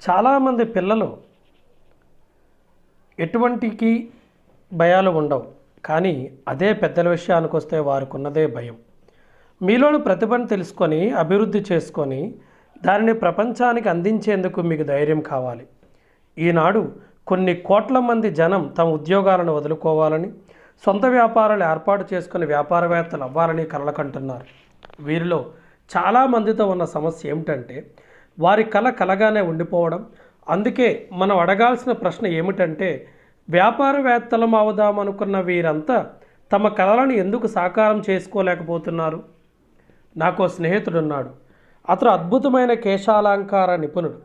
చాలామంది పిల్లలు ఎటువంటికి భయాలు ఉండవు, కానీ అదే పెద్దల విషయానికి వస్తే వారికి ఉన్నదే భయం. మీలోని ప్రతిభను తెలుసుకొని అభివృద్ధి చేసుకొని దానిని ప్రపంచానికి అందించేందుకు మీకు ధైర్యం కావాలి. ఈనాడు కొన్ని కోట్ల మంది జనం తమ ఉద్యోగాలను వదులుకోవాలని, సొంత వ్యాపారాలు ఏర్పాటు చేసుకుని వ్యాపారవేత్తలు అవ్వాలని కలలుకంటున్నారు. వీరిలో చాలామందితో ఉన్న సమస్య ఏమిటంటే వారి కల కలగానే ఉండిపోవడం. అందుకే మనం అడగాల్సిన ప్రశ్న ఏమిటంటే, వ్యాపారవేత్తలం అవుదామనుకున్న వీరంతా తమ కలలను ఎందుకు సాకారం చేసుకోలేకపోతున్నారు? నాకు స్నేహితుడున్నాడు. అతను అద్భుతమైన కేశాలంకార నిపుణుడు.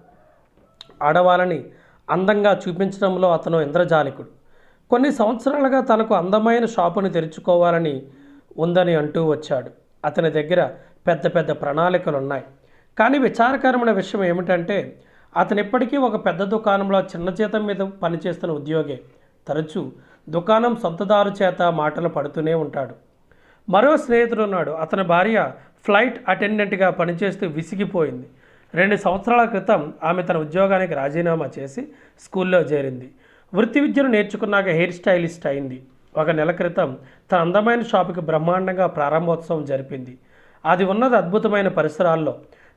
ఆడవాళ్ళని అందంగా చూపించడంలో అతను ఇంద్రజాలికుడు. కొన్ని సంవత్సరాలుగా తనకు అందమైన షాపుని తెరుచుకోవాలని ఉందని అంటూ వచ్చాడు. అతని దగ్గర పెద్ద పెద్ద ప్రణాళికలు ఉన్నాయి. కానీ విచారకరమైన విషయం ఏమిటంటే అతను ఇప్పటికీ ఒక పెద్ద దుకాణంలో చిన్న జీతం మీద పనిచేస్తున్న ఉద్యోగే. తరచూ దుకాణం సొంతదారు చేత మాటలు పడుతూనే ఉంటాడు. మరో స్నేహితుడు ఉన్నాడు. అతని భార్య ఫ్లైట్ అటెండెంట్గా పనిచేస్తూ విసిగిపోయింది. 2 సంవత్సరాల క్రితం ఆమె తన ఉద్యోగానికి రాజీనామా చేసి స్కూల్లో చేరింది. వృత్తి విద్యను నేర్చుకున్నాక హెయిర్ స్టైలిస్ట్ అయింది. 1 నెల క్రితం తన అందమైన షాపుకి బ్రహ్మాండంగా ప్రారంభోత్సవం జరిపింది. అది ఉన్నది అద్భుతమైన పరిసరాల్లో.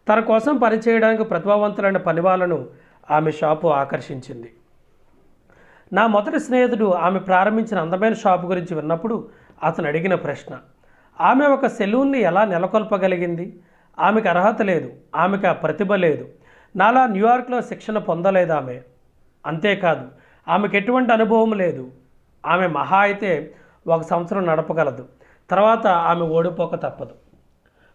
తన కోసం పనిచేయడానికి ప్రతిభావంతులైన పనివాళ్లను ఆమె షాపు ఆకర్షించింది. నా మొదటి స్నేహితుడు ఆమె ప్రారంభించిన అందమైన షాపు గురించి విన్నప్పుడు అతను అడిగిన ప్రశ్న, ఆమె ఒక సెలూన్ని ఎలా నెలకొల్పగలిగింది? ఆమెకు అర్హత లేదు, ఆమెకు ఆ ప్రతిభ లేదు. నాలా న్యూయార్క్లో శిక్షణ పొందలేదు ఆమె. అంతేకాదు, ఆమెకు ఎటువంటి అనుభవం లేదు. ఆమె మహా అయితే 1 సంవత్సరం నడపగలదు. తర్వాత ఆమె ఓడిపోక తప్పదు.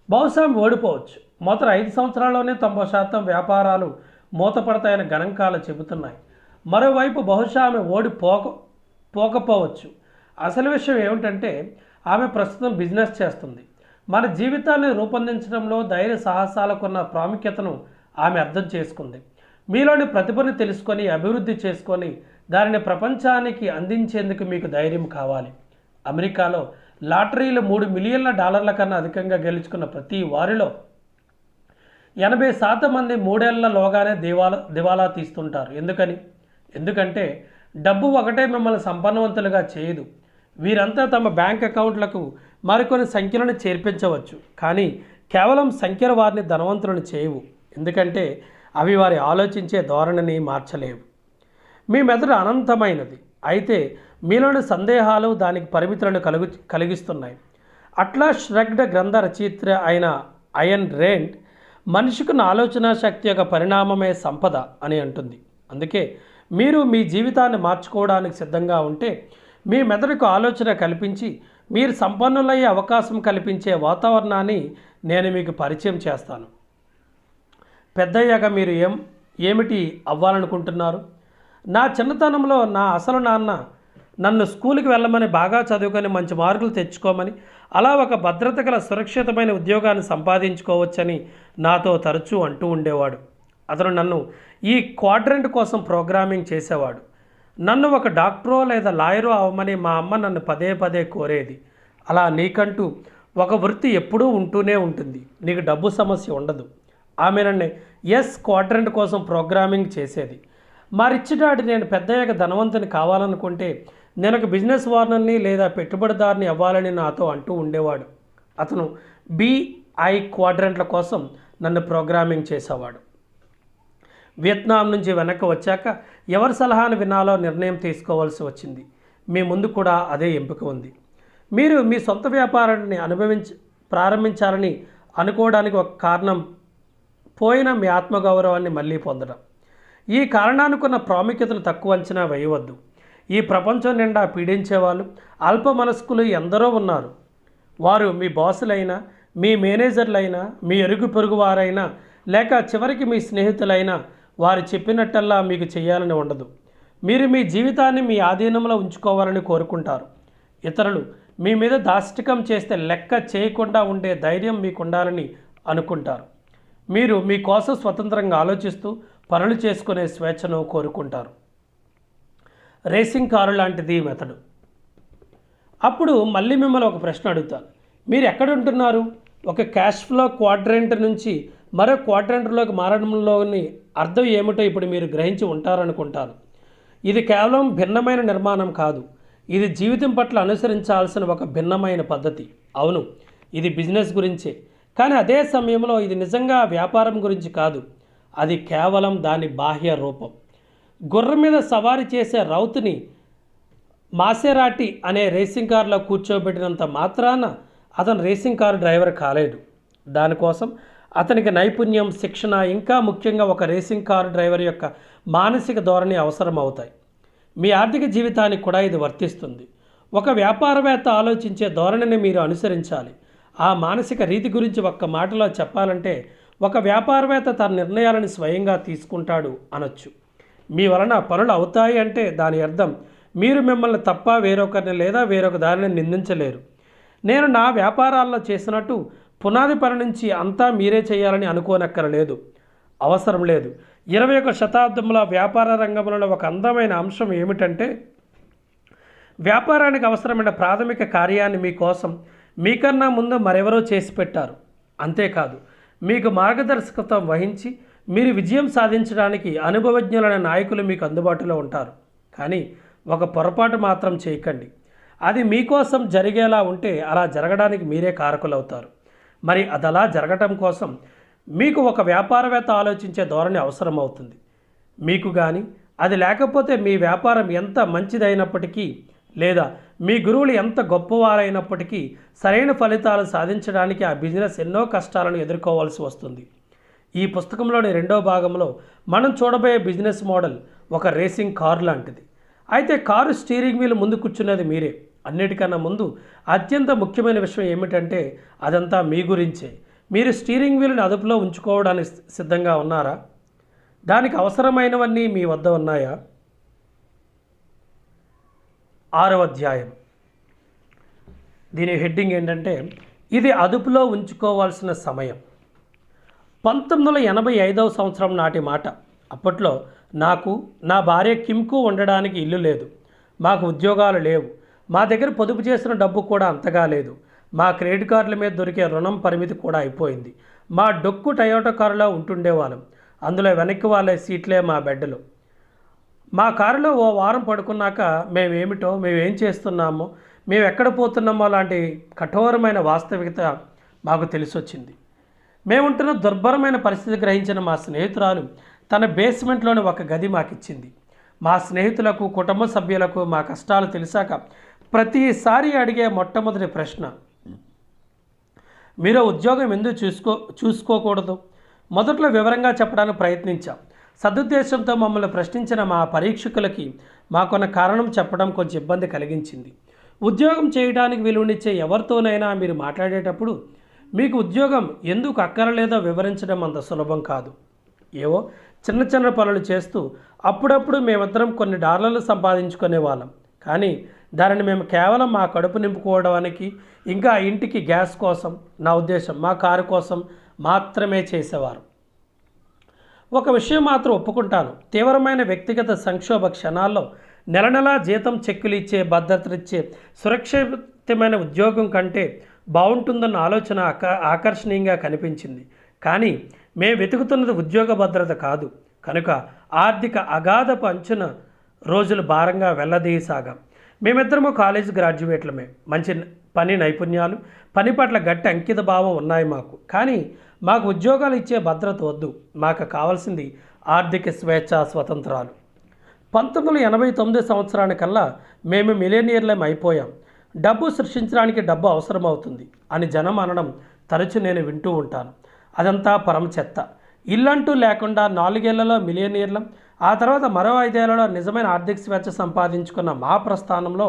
బహుశా ఆమె ఓడిపోవచ్చు. మొదటి 5 సంవత్సరాల్లోనే 90% వ్యాపారాలు మూతపడతాయని గణాంకాలు చెబుతున్నాయి. మరోవైపు బహుశా ఆమె పోకపోవచ్చు. అసలు విషయం ఏమిటంటే ఆమె ప్రస్తుతం బిజినెస్ చేస్తుంది. మన జీవితాన్ని రూపొందించడంలో ధైర్య సాహసాలకున్న ప్రాముఖ్యతను ఆమె అర్థం చేసుకుంది. మీలోని ప్రతిభను తెలుసుకొని అభివృద్ధి చేసుకొని దానిని ప్రపంచానికి అందించేందుకు మీకు ధైర్యం కావాలి. అమెరికాలో లాటరీలు $3 మిలియన్ల కన్నా అధికంగా గెలుచుకున్న ప్రతి వారిలో 80% మంది 3 ఏళ్లలోగానే దివాలా తీస్తుంటారు. ఎందుకంటే డబ్బు ఒకటే మిమ్మల్ని సంపన్నవంతులుగా చేయదు. వీరంతా తమ బ్యాంక్ అకౌంట్లకు మరికొన్ని సంఖ్యలను చేర్పించవచ్చు, కానీ కేవలం సంఖ్యలు వారిని ధనవంతులను చేయవు. ఎందుకంటే అవి వారి ఆలోచించే ధోరణిని మార్చలేవు. మీ మెదడు అనంతమైనది, అయితే మీలోని సందేహాలు దానికి పరిమితులను కలిగిస్తున్నాయి. అట్లాస్ ష్రగ్డ్ గ్రంథ రచయిత్రి అయిన అయన్ రేండ్ మనిషికున్న ఆలోచన శక్తి యొక్క పరిణామమే సంపద అని అంటుంది. అందుకే మీరు మీ జీవితాన్ని మార్చుకోవడానికి సిద్ధంగా ఉంటే మీ మెదడుకు ఆలోచన కల్పించి మీరు సంపన్నులయ్యే అవకాశం కల్పించే వాతావరణాన్ని నేను మీకు పరిచయం చేస్తాను. పెద్దయ్యాక మీరు ఏమిటి అవ్వాలనుకుంటున్నారు? నా చిన్నతనంలో నా అసలు నాన్న నన్ను స్కూల్కి వెళ్ళమని, బాగా చదువుకొని మంచి మార్కులు తెచ్చుకోమని, అలా ఒక భద్రత గల సురక్షితమైన ఉద్యోగాన్ని సంపాదించుకోవచ్చని నాతో తరచూ అంటూ ఉండేవాడు. అతను నన్ను ఈ క్వాడ్రంట్ కోసం ప్రోగ్రామింగ్ చేసేవాడు. నన్ను ఒక డాక్టరో లేదా లాయరో అవ్వమని మా అమ్మ నన్ను పదే పదే కోరేది. అలా నీకంటూ ఒక వృత్తి ఎప్పుడూ ఉంటూనే ఉంటుంది, నీకు డబ్బు సమస్య ఉండదు. ఆమె నన్ను క్వాడ్రంట్ కోసం ప్రోగ్రామింగ్ చేసేది. మా రిచ్ డాడీ నేను పెద్దయ్యాక ధనవంతుని కావాలనుకుంటే నేను ఒక బిజినెస్ వార్నర్ని లేదా పెట్టుబడిదారుని అవ్వాలని నాతో అంటూ ఉండేవాడు. అతను BI క్వాడ్రంట్ల కోసం నన్ను ప్రోగ్రామింగ్ చేసేవాడు. వియత్నాం నుంచి వెనక్కి వచ్చాక ఎవరి సలహాను వినాలో నిర్ణయం తీసుకోవాల్సి వచ్చింది. మీ ముందు కూడా అదే ఎంపిక ఉంది. మీరు మీ సొంత వ్యాపారాన్ని ప్రారంభించాలని అనుకోవడానికి ఒక కారణం పోయిన మీ ఆత్మగౌరవాన్ని మళ్ళీ పొందడం. ఈ కారణానికున్న ప్రాముఖ్యతను తక్కువ అంచనా వేయవద్దు. ఈ ప్రపంచం నిండా పీడించేవాళ్ళు, అల్ప మనస్కులు ఎందరో ఉన్నారు. వారు మీ బాసులైనా, మీ మేనేజర్లైనా, మీ ఎరుగు పొరుగు వారైనా, లేక చివరికి మీ స్నేహితులైనా వారు చెప్పినట్టల్లా మీకు చేయాలని ఉండదు. మీరు మీ జీవితాన్ని మీ ఆధీనంలో ఉంచుకోవాలని కోరుకుంటారు. ఇతరులు మీ మీద దాష్టికం చేస్తే లెక్క చేయకుండా ఉండే ధైర్యం మీకు ఉండాలని అనుకుంటారు. మీరు మీకోసం స్వతంత్రంగా ఆలోచిస్తూ పనులు చేసుకునే స్వేచ్ఛను కోరుకుంటారు. రేసింగ్ కారు లాంటిది మెథడు. అప్పుడు మళ్ళీ మిమ్మల్ని ఒక ప్రశ్న అడుగుతాను. మీరు ఎక్కడ ఉంటున్నారు? ఒక క్యాష్ ఫ్లో క్వాడ్రంట్ నుంచి మరో క్వాడ్రంట్లోకి మారడంలోని అర్థం ఏమిటో ఇప్పుడు మీరు గ్రహించి ఉంటారనుకుంటాను. ఇది కేవలం భిన్నమైన నిర్మాణం కాదు, ఇది జీవితం పట్ల అనుసరించాల్సిన ఒక భిన్నమైన పద్ధతి. అవును, ఇది బిజినెస్ గురించే, కానీ అదే సమయంలో ఇది నిజంగా వ్యాపారం గురించి కాదు. అది కేవలం దాని బాహ్య రూపం. గుర్రం మీద సవారీ చేసే రౌతుని మాసెరాటి అనే రేసింగ్ కారులో కూర్చోబెట్టినంత మాత్రాన అతను రేసింగ్ కారు డ్రైవర్ కాలేడు. దానికోసం అతనికి నైపుణ్యం, శిక్షణ, ఇంకా ముఖ్యంగా ఒక రేసింగ్ కారు డ్రైవర్ యొక్క మానసిక ధోరణి అవసరం అవుతాయి. మీ ఆర్థిక జీవితానికి కూడా ఇది వర్తిస్తుంది. ఒక వ్యాపారవేత్త ఆలోచించే ధోరణిని మీరు అనుసరించాలి. ఆ మానసిక రీతి గురించి ఒక్క మాటలో చెప్పాలంటే, ఒక వ్యాపారవేత్త తన నిర్ణయాలను స్వయంగా తీసుకుంటాడు అనొచ్చు. మీ వలన పనులు అవుతాయి అంటే దాని అర్థం మీరు మిమ్మల్ని తప్ప వేరొకరిని లేదా వేరొక దానిని నిందించలేరు. నేను నా వ్యాపారాల్లో చేసినట్టు పునాది పని నుంచి అంతా మీరే చేయాలని అనుకోనక్కరలేదు, అవసరం లేదు. 21వ శతాబ్దంలో వ్యాపార రంగంలో ఒక అందమైన అంశం ఏమిటంటే, వ్యాపారానికి అవసరమైన ప్రాథమిక కార్యాన్ని మీకోసం మీకన్నా ముందు మరెవరో చేసి పెట్టారు. అంతేకాదు, మీకు మార్గదర్శకత్వం వహించి మీరు విజయం సాధించడానికి అనుభవజ్ఞులైన నాయకులు మీకు అందుబాటులో ఉంటారు. కానీ ఒక పొరపాటు మాత్రం చేయకండి. అది మీకోసం జరిగేలా ఉంటే అలా జరగడానికి మీరే కారకులవుతారు. మరి అది అలా జరగటం కోసం మీకు ఒక వ్యాపారవేత్త ఆలోచించే ధోరణి అవసరమవుతుంది. మీకు కానీ అది లేకపోతే మీ వ్యాపారం ఎంత మంచిదైనప్పటికీ లేదా మీ గురువులు ఎంత గొప్పవారైనప్పటికీ సరైన ఫలితాలు సాధించడానికి ఆ బిజినెస్ ఎన్నో కష్టాలను ఎదుర్కోవాల్సి వస్తుంది. ఈ పుస్తకంలోని 2వ భాగంలో మనం చూడబోయే బిజినెస్ మోడల్ ఒక రేసింగ్ కారు లాంటిది. అయితే కారు స్టీరింగ్ వీల్ ముందు కూర్చునేది మీరే. అన్నిటికన్నా ముందు అత్యంత ముఖ్యమైన విషయం ఏమిటంటే, అదంతా మీ గురించే. మీరు స్టీరింగ్ వీల్ని అదుపులో ఉంచుకోవడానికి సిద్ధంగా ఉన్నారా? దానికి అవసరమైనవన్నీ మీ వద్ద ఉన్నాయా? 6వ అధ్యాయం. దీని హెడ్డింగ్ ఏంటంటే, ఇది అదుపులో ఉంచుకోవాల్సిన సమయం. 1985వ సంవత్సరం నాటి మాట. అప్పట్లో నాకు, నా భార్య కిమ్కు ఉండడానికి ఇల్లు లేదు. మాకు ఉద్యోగాలు లేవు. మా దగ్గర పొదుపు చేసిన డబ్బు కూడా అంతగా లేదు. మా క్రెడిట్ కార్డుల మీద దొరికే రుణం పరిమితి కూడా అయిపోయింది. మా డొక్కు టయోటా కారులో ఉంటుండేవాళ్ళం. అందులో వెనక్కి వాళ్ళే సీట్లే మా బెడ్లు. మా కారులో ఓ వారం పడుకున్నాక మేమేం చేస్తున్నామో, మేము ఎక్కడ పోతున్నామో లాంటి కఠోరమైన వాస్తవికత మాకు తెలిసొచ్చింది. మేముంటున్న దుర్భరమైన పరిస్థితి గ్రహించిన మా స్నేహితురాలు తన బేస్మెంట్లోని ఒక గది మాకిచ్చింది. మా స్నేహితులకు, కుటుంబ సభ్యులకు మా కష్టాలు తెలిసాక ప్రతిసారి అడిగే మొట్టమొదటి ప్రశ్న, మీరు ఉద్యోగం ఎందుకు చూసుకోకూడదు? మొదట్లో వివరంగా చెప్పడానికి ప్రయత్నించాం. సదుద్దేశంతో మమ్మల్ని ప్రశ్నించిన మా పరీక్షకులకి మాకున్న కారణం చెప్పడం కొంచెం ఇబ్బంది కలిగించింది. ఉద్యోగం చేయడానికి విలువనిచ్చే ఎవరితోనైనా మీరు మాట్లాడేటప్పుడు మీకు ఉద్యోగం ఎందుకు అక్కరలేదో వివరించడం అంత సులభం కాదు. ఏవో చిన్న చిన్న పనులు చేస్తూ అప్పుడప్పుడు మేమిద్దరం కొన్ని డాలర్లు సంపాదించుకునే వాళ్ళం. కానీ దానిని మేము కేవలం మా కడుపు నింపుకోవడానికి, ఇంకా ఇంటికి గ్యాస్ కోసం, నా ఉద్దేశం మా కారు కోసం మాత్రమే చేసేవారు. ఒక విషయం మాత్రం ఒప్పుకుంటాను, తీవ్రమైన వ్యక్తిగత సంక్షోభ క్షణాల్లో నెల నెలా జీతం చెక్కులు ఇచ్చే, భద్రతనిచ్చే సురక్షితమైన ఉద్యోగం కంటే బాగుంటుందన్న ఆలోచన ఆకర్షణీయంగా కనిపించింది. కానీ మేము వెతుకుతున్నది ఉద్యోగ భద్రత కాదు. కనుక ఆర్థిక అగాధపు అంచున రోజులు భారంగా వెళ్ళదీయసాగాం. మేమిద్దరము కాలేజ్ గ్రాడ్యుయేట్లమే. మంచి పని నైపుణ్యాలు, పని పట్ల గట్టి అంకిత భావం ఉన్నాయి మాకు. కానీ మాకు ఉద్యోగాలు ఇచ్చే భద్రత వద్దు. మాకు కావాల్సింది ఆర్థిక స్వేచ్ఛ, స్వతంత్రాలు. 1989 సంవత్సరానికల్లా మేము మిలియనీర్లం అయిపోయాం. డబ్బు సృష్టించడానికి డబ్బు అవసరం అవుతుంది అని జనం అనడం తరచు నేను వింటూ ఉంటాను. అదంతా పరమ చెత్త. ఇల్లంటూ లేకుండా 4 ఏళ్లలో మిలియనీర్లం, ఆ తర్వాత మరో 5 ఏళ్లలో నిజమైన ఆర్థిక స్వేచ్ఛ సంపాదించుకున్న మా ప్రస్థానంలో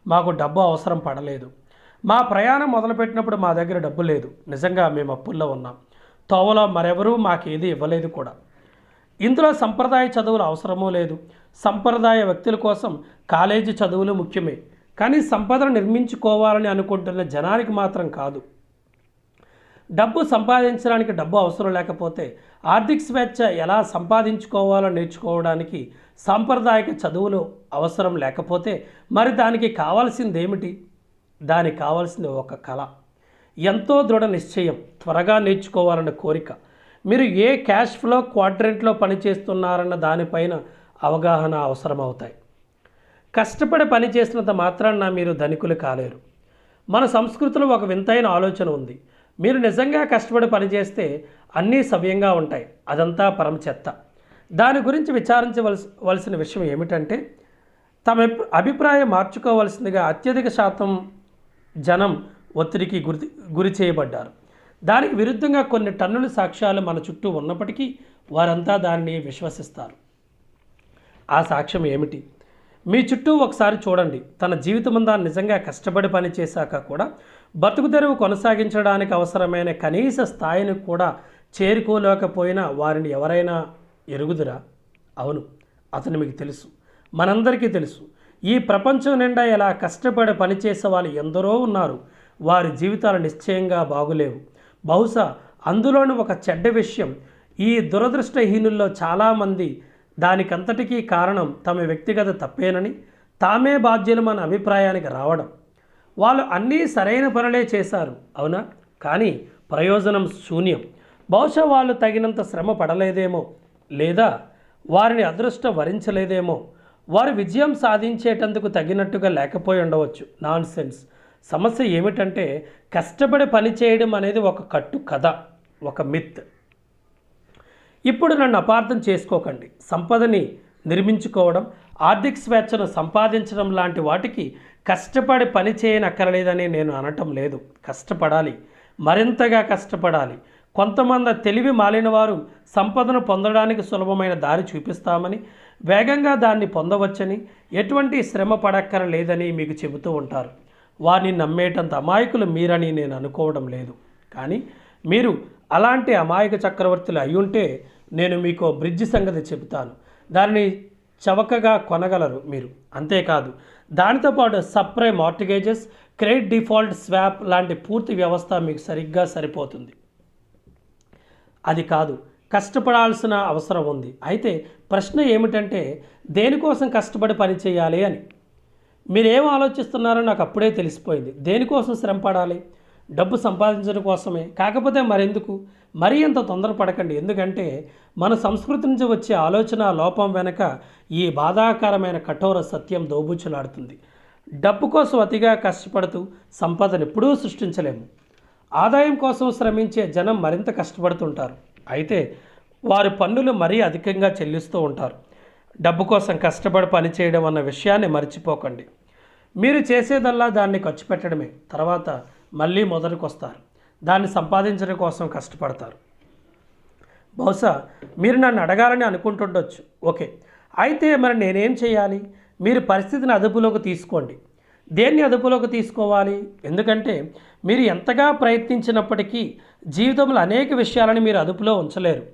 మాకు డబ్బు అవసరం పడలేదు. మా ప్రయాణం మొదలుపెట్టినప్పుడు మా దగ్గర డబ్బు లేదు. నిజంగా మేము అప్పుల్లో ఉన్నాం. తోవలో మరెవరూ మాకేది ఇవ్వలేదు కూడా. ఇందులో సంప్రదాయ చదువులు అవసరమూ లేదు. సంప్రదాయ వ్యక్తుల కోసం కాలేజీ చదువులు ముఖ్యమే, కానీ సంపదను నిర్మించుకోవాలని అనుకుంటున్న జనానికి మాత్రం కాదు. డబ్బు సంపాదించడానికి డబ్బు అవసరం లేకపోతే ఆర్థిక స్వేచ్ఛ ఎలా సంపాదించుకోవాలో నేర్చుకోవడానికి సాంప్రదాయక చదువులు అవసరం లేకపోతే మరి దానికి కావాల్సింది ఏమిటి? దానికి కావాల్సింది ఒక కళ, ఎంతో దృఢ నిశ్చయం, త్వరగా నేర్చుకోవాలన్న కోరిక. మీరు ఏ క్యాష్ ఫ్లో క్వాడ్రెంట్లో పనిచేస్తున్నారన్న దానిపైన అవగాహన అవసరమవుతాయి. కష్టపడి పని చేసినంత మాత్రాన మీరు ధనికులు కాలేరు. మన సంస్కృతిలో ఒక వింతైన ఆలోచన ఉంది. మీరు నిజంగా కష్టపడి పనిచేస్తే అన్నీ సవ్యంగా ఉంటాయి, అదంతా పరమ చెత్త. దాని గురించి విచారించవలసిన విషయం ఏమిటంటే, తమ అభిప్రాయం మార్చుకోవలసిందిగా అత్యధిక శాతం జనం ఒత్తిడికి గురి చేయబడ్డారు. దానికి విరుద్ధంగా కొన్ని టన్నుల సాక్ష్యాలు మన చుట్టూ ఉన్నప్పటికీ వారంతా దానిని విశ్వసిస్తారు. ఆ సాక్ష్యం ఏమిటి? మీ చుట్టూ ఒకసారి చూడండి. తన జీవితమంతా నిజంగా కష్టపడి పని చేశాక కూడా బతుకు తెరువు కొనసాగించడానికి అవసరమైన కనీస స్థాయిని కూడా చేరుకోలేకపోయినా వారిని ఎవరైనా ఎరుగుదురా? అవును, అతను మీకు తెలుసు, మనందరికీ తెలుసు. ఈ ప్రపంచం నిండా ఇలా కష్టపడి పనిచేసే వాళ్ళు ఎందరో ఉన్నారు. వారి జీవితాలు నిశ్చయంగా బాగులేవు. బహుశా అందులోని ఒక చెడ్డ విషయం, ఈ దురదృష్టహీనుల్లో చాలామంది దానికంతటికీ కారణం తమ వ్యక్తిగత తప్పేనని, తామే బాధ్యులమన్న అభిప్రాయానికి రావడం. వాళ్ళు అన్నీ సరైన పనులే చేశారు, అవునా? కానీ ప్రయోజనం శూన్యం. బహుశా వాళ్ళు తగినంత శ్రమ పడలేదేమో, లేదా వారిని అదృష్టం వరించలేదేమో, వారు విజయం సాధించేటందుకు తగినట్టుగా లేకపోయి ఉండవచ్చు. Non sense. సమస్య ఏమిటంటే, కష్టపడి పని చేయడం అనేది ఒక కట్టు కథ, ఒక మిత్. ఇప్పుడు నన్ను అపార్థం చేసుకోకండి. సంపదని నిర్మించుకోవడం, ఆర్థిక స్వేచ్ఛను సంపాదించడం లాంటి వాటికి కష్టపడి పని చేయనక్కర్లేదని నేను అనటం లేదు. కష్టపడాలి, మరింతగా కష్టపడాలి. కొంతమంది తెలివి మాలిన వారు సంపదను పొందడానికి సులభమైన దారి చూపిస్తామని, వేగంగా దాన్ని పొందవచ్చని, ఎటువంటి శ్రమ పడక్కర్లేదని మీకు చెబుతూ ఉంటారు. వారిని నమ్మేటంత అమాయకులు మీరని నేను అనుకోవడం లేదు. కానీ మీరు అలాంటి అమాయక చక్రవర్తులు అయ్యుంటే నేను మీకు బ్రిడ్జ్ సంగతి చెబుతాను. దానిని చవకగా కొనగలరు మీరు. అంతేకాదు, దానితో పాటు subprime mortgages, credit default swap లాంటి పూర్తి వ్యవస్థ మీకు సరిగ్గా సరిపోతుంది. అది కాదు, కష్టపడాల్సిన అవసరం ఉంది. అయితే ప్రశ్న ఏమిటంటే, దేనికోసం కష్టపడి పని చేయాలి అని. మీరేం ఆలోచిస్తున్నారో నాకు అప్పుడే తెలిసిపోయింది. దేనికోసం శ్రమ పడాలి? డబ్బు సంపాదించడం కోసమే. కాకపోతే మరెందుకు? మరీ అంత తొందరపడకండి. ఎందుకంటే మన సంస్కృతి నుంచి వచ్చే ఆలోచన లోపం వెనక ఈ బాధాకరమైన కఠోర సత్యం దోబూచులాడుతుంది. డబ్బు కోసం అతిగా కష్టపడుతూ సంపదను ఎప్పుడూ సృష్టించలేము. ఆదాయం కోసం శ్రమించే జనం మరింత కష్టపడుతుంటారు. అయితే వారి పన్నులు మరీ అధికంగా చెల్లిస్తూ ఉంటారు. డబ్బు కోసం కష్టపడి పనిచేయడం అన్న విషయాన్ని మర్చిపోకండి. మీరు చేసేదల్లా దాన్ని ఖర్చు పెట్టడమే. తర్వాత మళ్ళీ మొదటికి వస్తారు. దాన్ని సంపాదించడం కోసం కష్టపడతారు. బహుశా మీరు నన్ను అడగాలని అనుకుంటుండొచ్చు. ఓకే, అయితే మరి నేనేం చేయాలి? మీరు పరిస్థితిని అదుపులోకి తీసుకోండి. దేన్ని అదుపులోకి తీసుకోవాలి? ఎందుకంటే మీరు ఎంతగా ప్రయత్నించినప్పటికీ జీవితంలో అనేక విషయాలను మీరు అదుపులో ఉంచలేరు.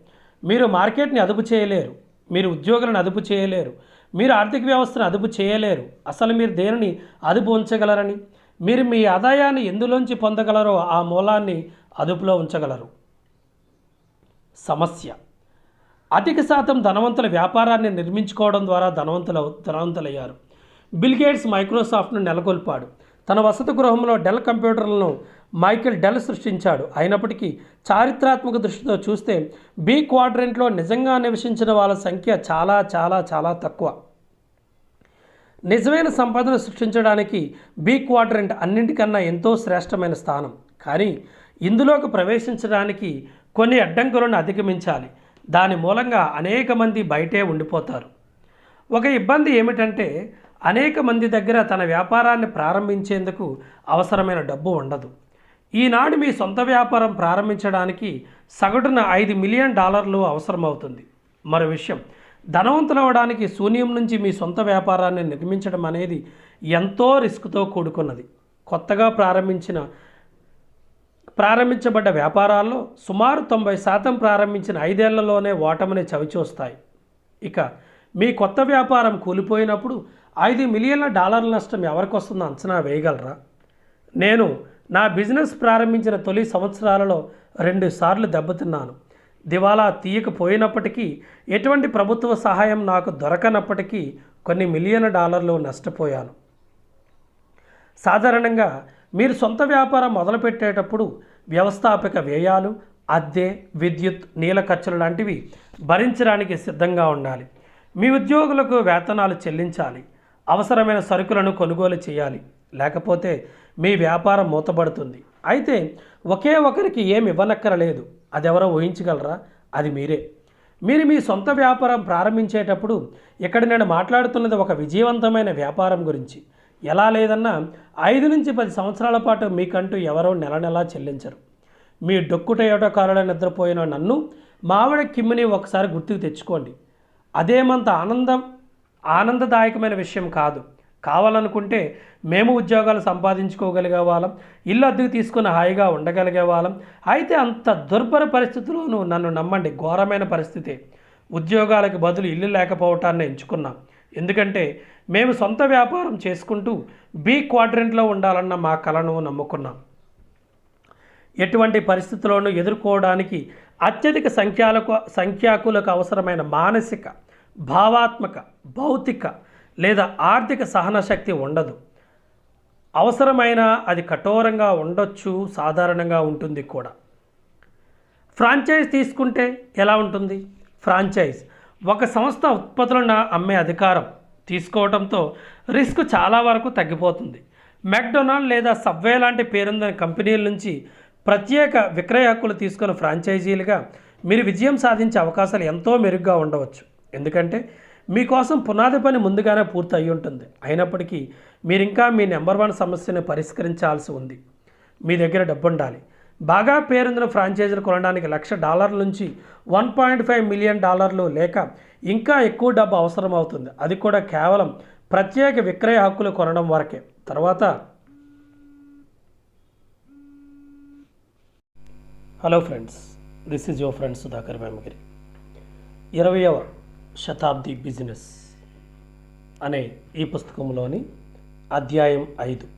మీరు మార్కెట్ని అదుపు చేయలేరు, మీరు ఉద్యోగులను అదుపు చేయలేరు, మీరు ఆర్థిక వ్యవస్థను అదుపు చేయలేరు. అసలు మీరు దేనిని అదుపు ఉంచగలరని? మీరు మీ ఆదాయాన్ని ఎందులోంచి పొందగలరో ఆ మూలాన్ని అదుపులో ఉంచగలరు. సమస్య, అధిక శాతం ధనవంతుల వ్యాపారాన్ని నిర్మించుకోవడం ద్వారా ధనవంతులయ్యారు. Bill gates మైక్రోసాఫ్ట్ను నెలకొల్పాడు. తన వసతి గృహంలో డెల్ కంప్యూటర్లను మైకేల్ డెల్ సృష్టించాడు. అయినప్పటికీ చారిత్రాత్మక దృష్టితో చూస్తే బి క్వాడ్రెంట్లో నిజంగా నివసించిన వాళ్ళ సంఖ్య చాలా చాలా చాలా తక్కువ. నిజమైన సంపదను సృష్టించడానికి బి క్వాడ్రెంట్ అన్నింటికన్నా ఎంతో శ్రేష్టమైన స్థానం. కానీ ఇందులోకి ప్రవేశించడానికి కొన్ని అడ్డంకులను అధిగమించాలి. దాని మూలంగా అనేక మంది బయటే ఉండిపోతారు. ఒక ఇబ్బంది ఏమిటంటే, అనేక మంది దగ్గర తన వ్యాపారాన్ని ప్రారంభించేందుకు అవసరమైన డబ్బు ఉండదు. ఈనాడు మీ సొంత వ్యాపారం ప్రారంభించడానికి సగటున $5 మిలియన్ అవసరమవుతుంది. మరో విషయం, ధనవంతులవడానికి శూన్యం నుంచి మీ సొంత వ్యాపారాన్ని నిర్మించడం అనేది ఎంతో రిస్క్తో కూడుకున్నది. కొత్తగా ప్రారంభించబడ్డ వ్యాపారాల్లో సుమారు 90% ప్రారంభించిన 5 ఏళ్లలోనే ఓటమిని చవిచూస్తాయి. ఇక మీ కొత్త వ్యాపారం కూలిపోయినప్పుడు $5 మిలియన్ల నష్టం ఎవరికి వస్తుందో అంచనా వేయగలరా? నేను నా బిజినెస్ ప్రారంభించిన తొలి సంవత్సరాలలో 2 సార్లు దెబ్బతిన్నాను. దివాలా తీయకపోయినప్పటికీ, ఎటువంటి ప్రభుత్వ సహాయం నాకు దొరకనప్పటికీ కొన్ని $1 మిలియన్ నష్టపోయాను. సాధారణంగా మీరు సొంత వ్యాపారం మొదలుపెట్టేటప్పుడు వ్యవస్థాపక వ్యయాలు, అద్దె, విద్యుత్, నీళ్ళ ఖర్చులు లాంటివి భరించడానికి సిద్ధంగా ఉండాలి. మీ ఉద్యోగులకు వేతనాలు చెల్లించాలి. అవసరమైన సరుకులను కొనుగోలు చేయాలి. లేకపోతే మీ వ్యాపారం మూతపడుతుంది. అయితే ఒకే ఒకరికి ఏమి ఇవ్వనక్కరలేదు. అదెవరో ఊహించగలరా? అది మీరే. మీరు మీ సొంత వ్యాపారం ప్రారంభించేటప్పుడు ఇక్కడ నేను మాట్లాడుతున్నది ఒక విజయవంతమైన వ్యాపారం గురించి. ఎలా లేదన్నా 5 నుంచి 10 సంవత్సరాల పాటు మీకంటూ ఎవరో నెల నెలా చెల్లించరు. మీ డొక్కుటయోటో కారులో నిద్రపోయిన నన్ను, మావిడ కిమ్మిని ఒకసారి గుర్తుకు తెచ్చుకోండి. అదేమంత ఆనందదాయకమైన విషయం కాదు. కావాలనుకుంటే మేము ఉద్యోగాలు సంపాదించుకోగలిగే వాళ్ళం, ఇల్లు అద్దెకు తీసుకుని హాయిగా ఉండగలిగే వాళ్ళం. అయితే అంత దుర్భర పరిస్థితుల్లోనూ నన్ను నమ్మండి, ఘోరమైన పరిస్థితే. ఉద్యోగాలకు బదులు ఇల్లు లేకపోవటాన్ని ఎంచుకున్నాం. ఎందుకంటే మేము సొంత వ్యాపారం చేసుకుంటూ బి క్వాడ్రంట్లో ఉండాలన్న మా కలను నమ్ముకున్నాం. ఎటువంటి పరిస్థితుల్లోనూ ఎదుర్కోవడానికి అత్యధిక సంఖ్యాకులకు అవసరమైన మానసిక, భావాత్మక, భౌతిక లేదా ఆర్థిక సహనశక్తి ఉండదు. అవసరమైన అది కఠోరంగా ఉండొచ్చు, సాధారణంగా ఉంటుంది కూడా. ఫ్రాంచైజ్ తీసుకుంటే ఎలా ఉంటుంది? ఫ్రాంచైజ్ ఒక సంస్థ ఉత్పత్తులను అమ్మే అధికారం తీసుకోవడంతో రిస్క్ చాలా వరకు తగ్గిపోతుంది. మెక్డొనాల్డ్ లేదా సబ్వే లాంటి పేరున్న కంపెనీల నుంచి ప్రత్యేక విక్రయ హక్కులు తీసుకున్న ఫ్రాంచైజీలుగా మీరు విజయం సాధించే అవకాశాలు ఎంతో మెరుగ్గా ఉండవచ్చు. ఎందుకంటే మీకోసం పునాది పని ముందుగానే పూర్తి అయి ఉంటుంది. అయినప్పటికీ మీరు ఇంకా మీ నెంబర్ 1 సమస్యను పరిష్కరించాల్సి ఉంది. మీ దగ్గర డబ్బు ఉండాలి. బాగా పేరొందిన ఫ్రాంచైజీలు కొనడానికి $1,00,000 నుంచి $1.5 మిలియన్ లేక ఇంకా ఎక్కువ డబ్బు అవసరం అవుతుంది. అది కూడా కేవలం ప్రత్యేక విక్రయ హక్కులు కొనడం వరకే. తర్వాత hello friends, this is your friend Sudhakar Vemagiri. 20వ శతాబ్ది బిజినెస్ అనే ఈ పుస్తకంలోని అధ్యాయం 5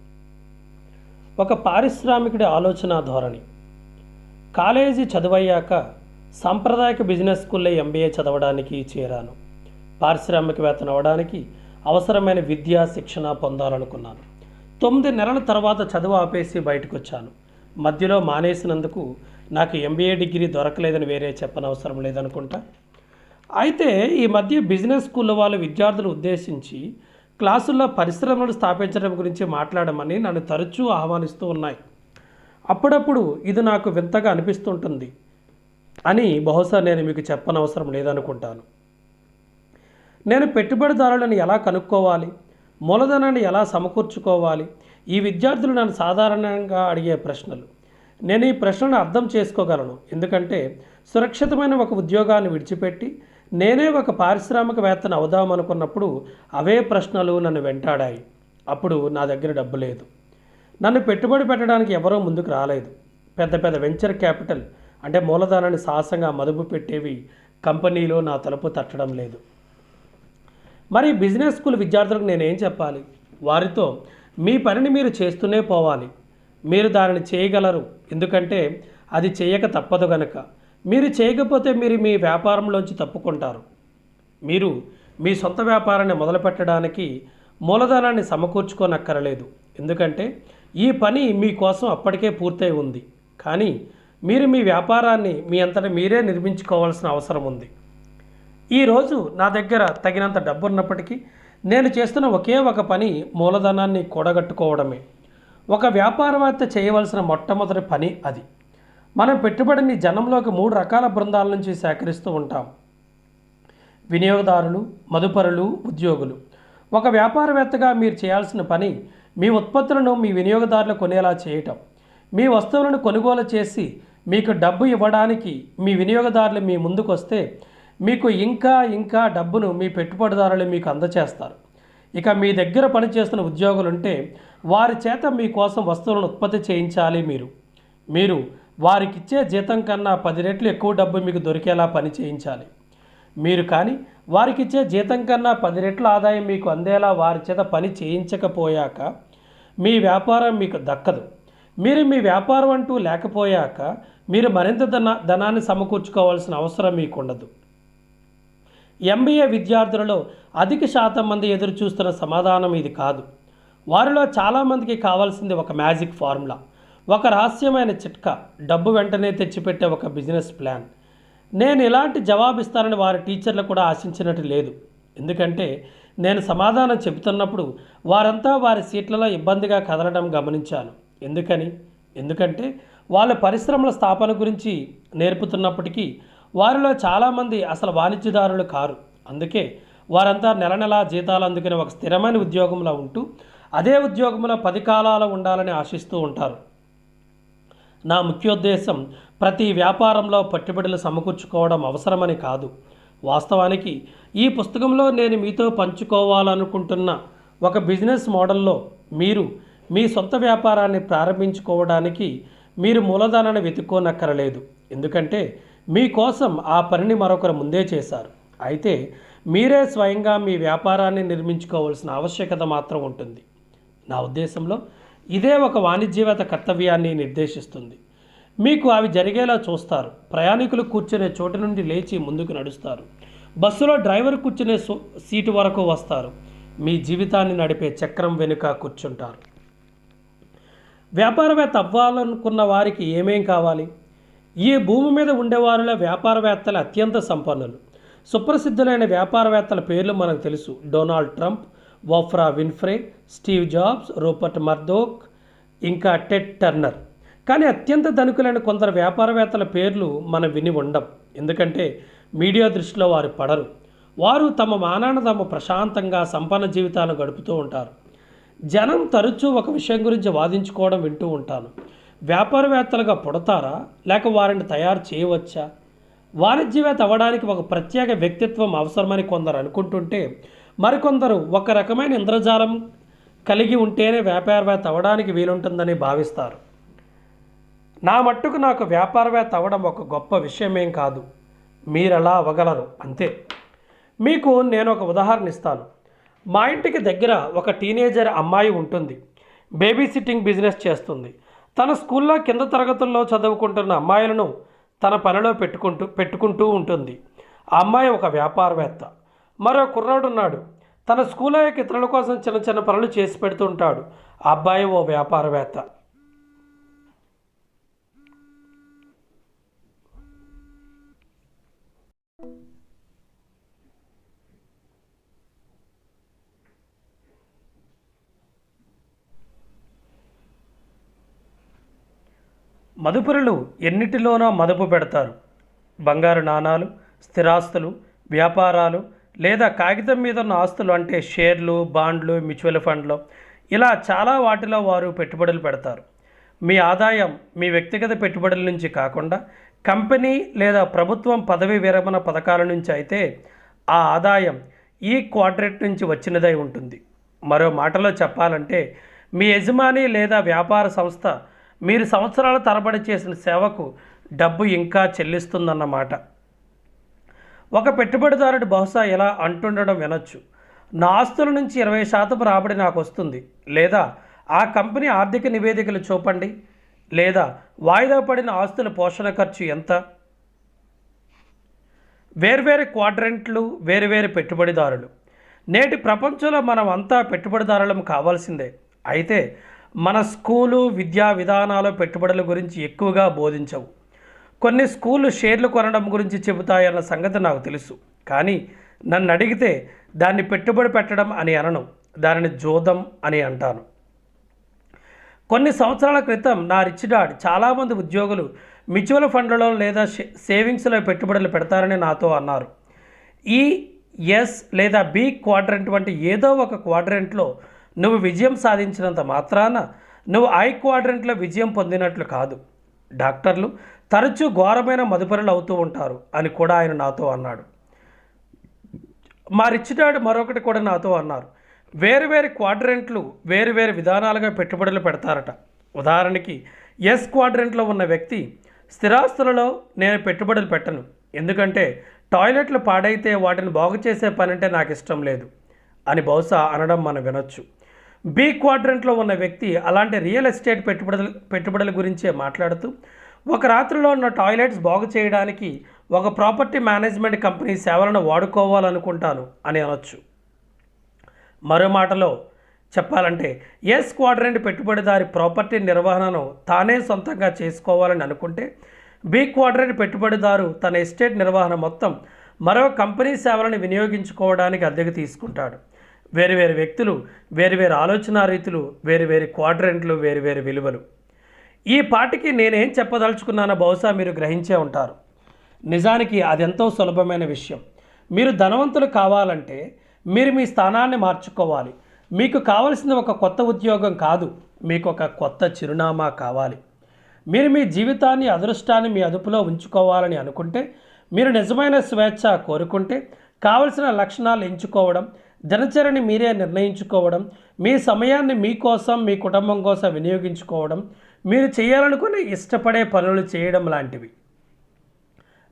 ఒక పారిశ్రామికుడి ఆలోచన ధోరణి. కాలేజీ చదువయ్యాక సాంప్రదాయక బిజినెస్ స్కూల్లో MBA చదవడానికి చేరాను. పారిశ్రామికవేత్తను అవ్వడానికి అవసరమైన విద్యా శిక్షణ పొందాలనుకున్నాను. 9 నెలల తర్వాత చదువు ఆపేసి బయటకు వచ్చాను. మధ్యలో మానేసినందుకు నాకు MBA డిగ్రీ దొరకలేదని వేరే చెప్పనవసరం లేదనుకుంటా. అయితే ఈ మధ్య బిజినెస్ స్కూల్లో వాళ్ళు విద్యార్థులు ఉద్దేశించి క్లాసుల్లో పరిశ్రమలు స్థాపించడం గురించి మాట్లాడమని నన్ను తరచూ ఆహ్వానిస్తూ ఉన్నాయి. అప్పుడప్పుడు ఇది నాకు వింతగా అనిపిస్తుంటుంది అని బహుశా నేను మీకు చెప్పనవసరం లేదనుకుంటాను. నేను పెట్టుబడిదారులను ఎలా కనుక్కోవాలి, మూలధనాన్ని ఎలా సమకూర్చుకోవాలి, ఈ విద్యార్థులు నన్ను సాధారణంగా అడిగే ప్రశ్నలు. నేను ఈ ప్రశ్నను అర్థం చేసుకోగలను. ఎందుకంటే సురక్షితమైన ఒక ఉద్యోగాన్ని విడిచిపెట్టి నేనే ఒక పారిశ్రామికవేత్తను అవుదామనుకున్నప్పుడు అవే ప్రశ్నలు నన్ను వెంటాడాయి. అప్పుడు నా దగ్గర డబ్బు లేదు. నన్ను పెట్టుబడి పెట్టడానికి ఎవరూ ముందుకు రాలేదు. పెద్ద పెద్ద వెంచర్ క్యాపిటల్ అంటే మూలధనాన్ని సాహసంగా మదుపు పెట్టేవి కంపెనీలో నా తలుపు తట్టడం లేదు. మరి బిజినెస్ స్కూల్ విద్యార్థులకు నేనేం చెప్పాలి? వారితో మీ పనిని మీరు చేస్తూనే పోవాలి. మీరు దానిని చేయగలరు, ఎందుకంటే అది చేయక తప్పదు గనక. మీరు చేయకపోతే మీరు మీ వ్యాపారంలోంచి తప్పుకుంటారు. మీరు మీ సొంత వ్యాపారాన్ని మొదలుపెట్టడానికి మూలధనాన్ని సమకూర్చుకోనక్కరలేదు, ఎందుకంటే ఈ పని మీకోసం అప్పటికే పూర్తయి ఉంది. కానీ మీరు మీ వ్యాపారాన్ని మీ అంతటా మీరే నిర్మించుకోవాల్సిన అవసరం ఉంది. ఈరోజు నా దగ్గర తగినంత డబ్బు ఉన్నప్పటికీ నేను చేస్తున్న ఒకే ఒక పని మూలధనాన్ని కూడగట్టుకోవడమే. ఒక వ్యాపారవేత్త చేయవలసిన మొట్టమొదటి పని అది. మనం పెట్టుబడిని జనంలోకి 3 రకాల బృందాల నుంచి సేకరిస్తూ ఉంటాం: వినియోగదారులు, మదుపరులు, ఉద్యోగులు. ఒక వ్యాపారవేత్తగా మీరు చేయాల్సిన పని మీ ఉత్పత్తులను మీ వినియోగదారులు కొనేలా చేయటం. మీ వస్తువులను కొనుగోలు చేసి మీకు డబ్బు ఇవ్వడానికి మీ వినియోగదారులు మీ ముందుకు వస్తే మీకు ఇంకా డబ్బును మీ పెట్టుబడిదారులు మీకు అందచేస్తారు. ఇక మీ దగ్గర పనిచేస్తున్న ఉద్యోగులు ఉంటే వారి చేత మీకోసం వస్తువులను ఉత్పత్తి చేయించాలి. మీరు వారికిచ్చే జీతం కన్నా 10 రెట్లు ఎక్కువ డబ్బు మీకు దొరికేలా పని చేయించాలి. మీరు కానీ వారికిచ్చే జీతం కన్నా 10 రెట్ల ఆదాయం మీకు అందేలా వారి చేత పని చేయించకపోయాక మీ వ్యాపారం మీకు దక్కదు. మీరు మీ వ్యాపారం అంటూ లేకపోయాక మీరు మరింత ధనాన్ని సమకూర్చుకోవాల్సిన అవసరం మీకు ఉండదు. MBA విద్యార్థులలో అధిక శాతం మంది ఎదురు చూస్తున్న సమాధానం ఇది కాదు. వారిలో చాలామందికి కావాల్సింది ఒక మ్యాజిక్ ఫార్ములా. ఒక రహస్యమైన చిట్కా, డబ్బు వెంటనే తెచ్చిపెట్టే ఒక బిజినెస్ ప్లాన్. నేను ఇలాంటి జవాబు ఇస్తానని వారి టీచర్లు కూడా ఆశించినట్టు లేదు. ఎందుకంటే నేను సమాధానం చెబుతున్నప్పుడు వారంతా వారి సీట్లలో ఇబ్బందిగా కదలడం గమనించాను. ఎందుకంటే వాళ్ళ పరిశ్రమల స్థాపన గురించి నేర్పుతున్నప్పటికీ వారిలో చాలామంది అసలు వాణిజ్యదారులు కారు. అందుకే వారంతా నెల నెలా జీతాలు అందుకునే ఒక స్థిరమైన ఉద్యోగంలో ఉంటూ అదే ఉద్యోగంలో 10 కాలాలు ఉండాలని ఆశిస్తూ ఉంటారు. నా ముఖ్యోద్దేశం ప్రతి వ్యాపారంలో పెట్టుబడులు సమకూర్చుకోవడం అవసరమని కాదు. వాస్తవానికి ఈ పుస్తకంలో నేను మీతో పంచుకోవాలనుకుంటున్న ఒక బిజినెస్ మోడల్లో మీరు మీ సొంత వ్యాపారాన్ని ప్రారంభించుకోవడానికి మీరు మూలధనాన్ని వెతుక్కోనక్కరలేదు. ఎందుకంటే మీకోసం ఆ పనిని మరొకరు ముందే చేశారు. అయితే మీరే స్వయంగా మీ వ్యాపారాన్ని నిర్మించుకోవాల్సిన ఆవశ్యకత మాత్రం ఉంటుంది. నా ఉద్దేశంలో ఇదే ఒక వాణిజ్యవేత్త కర్తవ్యాన్ని నిర్దేశిస్తుంది. మీకు అవి జరిగేలా చూస్తారు. ప్రయాణికులు కూర్చునే చోటు నుండి లేచి ముందుకు నడుస్తారు. బస్సులో డ్రైవర్ కూర్చునే సీటు వరకు వస్తారు. మీ జీవితాన్ని నడిపే చక్రం వెనుక కూర్చుంటారు. వ్యాపారవేత్త అవ్వాలనుకున్న వారికి ఏమేం కావాలి? ఈ భూమి మీద ఉండేవారిలో వ్యాపారవేత్తలు అత్యంత సంపన్నులు. సుప్రసిద్ధులైన వ్యాపారవేత్తల పేర్లు మనకు తెలుసు. Donald Trump, Oprah Winfrey, Steve Jobs, Rupert Murdoch, ఇంకా టెడ్ టర్నర్. కానీ అత్యంత ధనికులైన కొందరు వ్యాపారవేత్తల పేర్లు మనం విని ఉండం. ఎందుకంటే మీడియా దృష్టిలో వారు పడరు. వారు తమ మానాన తాము ప్రశాంతంగా సంపన్న జీవితాలను గడుపుతూ ఉంటారు. జనం తరచూ ఒక విషయం గురించి వాదించుకోవడం వింటూ ఉంటాను. వ్యాపారవేత్తలుగా పుడతారా లేక వారిని తయారు చేయవచ్చా? వాణిజ్యవేత్త అవ్వడానికి ఒక ప్రత్యేక వ్యక్తిత్వం అవసరమని కొందరు అనుకుంటుంటే మరికొందరు ఒక రకమైన ఇంద్రజాలం కలిగి ఉంటేనే వ్యాపారవేత్త అవ్వడానికి వీలుంటుందని భావిస్తారు. నా మట్టుకు నాకు వ్యాపారవేత్త అవ్వడం ఒక గొప్ప విషయమేం కాదు. మీరు అలా అవ్వగలరు అంతే. మీకు నేను ఒక ఉదాహరణ ఇస్తాను. మా ఇంటికి దగ్గర ఒక టీనేజర్ అమ్మాయి ఉంటుంది. బేబీ సిట్టింగ్ బిజినెస్ చేస్తుంది. తన స్కూల్లో కింద తరగతుల్లో చదువుకుంటున్న అమ్మాయిలను తన పనిలో పెట్టుకుంటూ ఉంటుంది. ఆ అమ్మాయి ఒక వ్యాపారవేత్త. మరో కుర్రాడు ఉన్నాడు. తన స్కూల్లో ఇతరుల కోసం చిన్న చిన్న పనులు చేసి పెడుతుంటాడు. ఆ అబ్బాయి ఓ వ్యాపారవేత్త. మదుపురులు ఎన్నిటిలోనో మదుపు పెడతారు. బంగారు నాణాలు, స్థిరాస్తులు, వ్యాపారాలు లేదా కాగితం మీద ఉన్న ఆస్తులు అంటే షేర్లు, బాండ్లు, మ్యూచువల్ ఫండ్లు, ఇలా చాలా వాటిలో వారు పెట్టుబడులు పెడతారు. మీ ఆదాయం మీ వ్యక్తిగత పెట్టుబడుల నుంచి కాకుండా కంపెనీ లేదా ప్రభుత్వం పదవి విరమణ పథకాల నుంచి అయితే ఆ ఆదాయం ఈ క్వాడ్రెంట్ నుంచి వచ్చినదై ఉంటుంది. మరో మాటలో చెప్పాలంటే మీ యజమాని లేదా వ్యాపార సంస్థ మీరు సంవత్సరాల తరబడి చేసిన సేవకు డబ్బు ఇంకా చెల్లిస్తుందన్నమాట. ఒక పెట్టుబడిదారుడు బహుశా ఇలా అంటుండడం వినొచ్చు. నా ఆస్తుల నుంచి 20% రాబడి నాకు వస్తుంది, లేదా ఆ కంపెనీ ఆర్థిక నివేదికలు చూపండి, లేదా వాయిదా పడిన ఆస్తుల పోషణ ఖర్చు ఎంత. వేర్వేరు క్వాడ్రెంట్లు, వేరువేరు పెట్టుబడిదారులు. నేటి ప్రపంచంలో మనం అంతా పెట్టుబడిదారులం కావాల్సిందే. అయితే మన స్కూలు, విద్యా విధానాలు పెట్టుబడుల గురించి ఎక్కువగా బోధించవు. కొన్ని స్కూళ్ళు షేర్లు కొనడం గురించి చెబుతాయన్న సంగతి నాకు తెలుసు. కానీ నన్ను అడిగితే దాన్ని పెట్టుబడి పెట్టడం అని అనను, దానిని జోదం అని అంటాను. కొన్ని సంవత్సరాల క్రితం నా రిచ్ డాడ్ చాలామంది ఉద్యోగులు మ్యూచువల్ ఫండ్లలో లేదా సేవింగ్స్లో పెట్టుబడులు పెడతారని నాతో అన్నారు. ఈ ఎస్ లేదా బి క్వాడ్రెంట్ వంటి ఏదో ఒక క్వాడ్రెంట్లో నువ్వు విజయం సాధించినంత మాత్రాన నువ్వు ఐ క్వాడ్రెంట్లో విజయం పొందినట్లు కాదు. డాక్టర్లు తరచూ ఘోరమైన మదుపరులు అవుతూ ఉంటారు అని కూడా ఆయన నాతో అన్నాడు. మా రిచ్ డాడ్ మరొకటి కూడా నాతో అన్నారు. వేరువేరు క్వాడ్రెంట్లు వేరువేరు విధానాలుగా పెట్టుబడులు పెడతారట. ఉదాహరణకి ఎస్ క్వాడ్రెంట్లో ఉన్న వ్యక్తి స్థిరాస్తులలో నేను పెట్టుబడులు పెట్టను, ఎందుకంటే టాయిలెట్లు పాడైతే వాటిని బాగు చేసే పని అంటే నాకు ఇష్టం లేదు అని బహుశా అనడం మనం వినొచ్చు. బి క్వాడ్రెంట్లో ఉన్న వ్యక్తి అలాంటి రియల్ ఎస్టేట్ పెట్టుబడుల గురించే మాట్లాడుతూ ఒక రాత్రిలో ఉన్న టాయిలెట్స్ బాగు చేయడానికి ఒక ప్రాపర్టీ మేనేజ్మెంట్ కంపెనీ సేవలను వాడుకోవాలనుకుంటాను అని అనొచ్చు. మరో మాటలో చెప్పాలంటే ఎస్ క్వాడ్రంట్ పెట్టుబడిదారి ప్రాపర్టీ నిర్వహణను తానే సొంతంగా చేసుకోవాలని అనుకుంటే, బి క్వాడ్రంట్ పెట్టుబడిదారు తన ఎస్టేట్ నిర్వహణ మొత్తం మరో కంపెనీ సేవలను వినియోగించుకోవడానికి అద్దెకు తీసుకుంటాడు. వేరువేరు వ్యక్తులు, వేరువేరు ఆలోచన రీతులు, వేరువేరు క్వాడ్రంట్లు, వేరువేరు విలువలు. ఈ పాటికి నేనేం చెప్పదలుచుకున్నానో బహుశా మీరు గ్రహించే ఉంటారు. నిజానికి అదెంతో సులభమైన విషయం. మీరు ధనవంతులు కావాలంటే మీరు మీ స్థానాన్ని మార్చుకోవాలి. మీకు కావలసింది ఒక కొత్త ఉద్యోగం కాదు, మీకు ఒక కొత్త చిరునామా కావాలి. మీరు మీ జీవితాన్ని, అదృష్టాన్ని మీ అదుపులో ఉంచుకోవాలని అనుకుంటే, మీరు నిజమైన స్వేచ్ఛ కోరుకుంటే, కావలసిన లక్షణాలు ఎంచుకోవడం, దినచర్యని మీరే నిర్ణయించుకోవడం, మీ సమయాన్ని మీకోసం, మీ కుటుంబం కోసం వినియోగించుకోవడం, మీరు చేయాలనుకుని ఇష్టపడే పనులు చేయడం లాంటివి.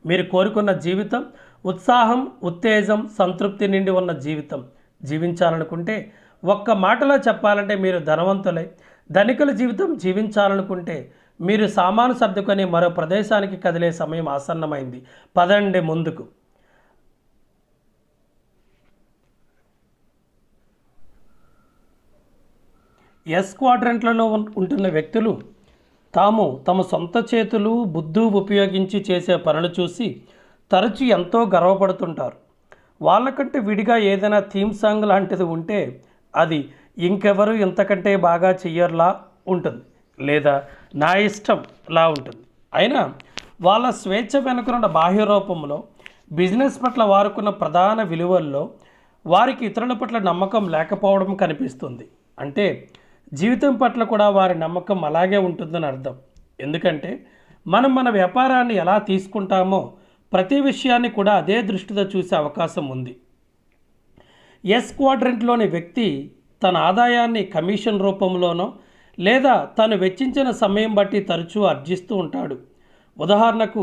మీరు కోరుకున్న జీవితం, ఉత్సాహం, ఉత్తేజం, సంతృప్తి నిండి ఉన్న జీవితం జీవించాలనుకుంటే, ఒక్క మాటలో చెప్పాలంటే మీరు ధనవంతులై ధనికుల జీవితం జీవించాలనుకుంటే, మీరు సామాను సర్దుకొని మరో ప్రదేశానికి కదిలే సమయం ఆసన్నమైంది. పదండి ముందుకు. ఎస్ క్వాడ్రంట్లలో ఉంటున్న వ్యక్తులు తాము తమ సొంత చేతులు, బుద్ధి ఉపయోగించి చేసే పనులు చూసి తరచూ ఎంతో గర్వపడుతుంటారు. వాళ్ళకంటే విడిగా ఏదైనా థీమ్ సాంగ్ లాంటిది ఉంటే అది ఇంకెవరు ఇంతకంటే బాగా చెయ్యర్లా ఉంటుంది, లేదా నా ఇష్టంలా ఉంటుంది. అయినా వాళ్ళ స్వేచ్ఛ వెనుకనున్న బాహ్య రూపంలో, బిజినెస్ పట్ల వారుకున్న ప్రధాన విలువల్లో వారికి ఇతరుల పట్ల నమ్మకం లేకపోవడం కనిపిస్తుంది. అంటే జీవితం పట్ల కూడా వారి నమ్మకం అలాగే ఉంటుందని అర్థం. ఎందుకంటే మనం మన వ్యాపారాన్ని ఎలా తీసుకుంటామో ప్రతి విషయాన్ని కూడా అదే దృష్టితో చూసే అవకాశం ఉంది. ఎస్ క్వాడ్రంట్లోని వ్యక్తి తన ఆదాయాన్ని కమిషన్ రూపంలోనో లేదా తను వెచ్చించిన సమయం బట్టి తరచూ ఆర్జిస్తూ ఉంటాడు. ఉదాహరణకు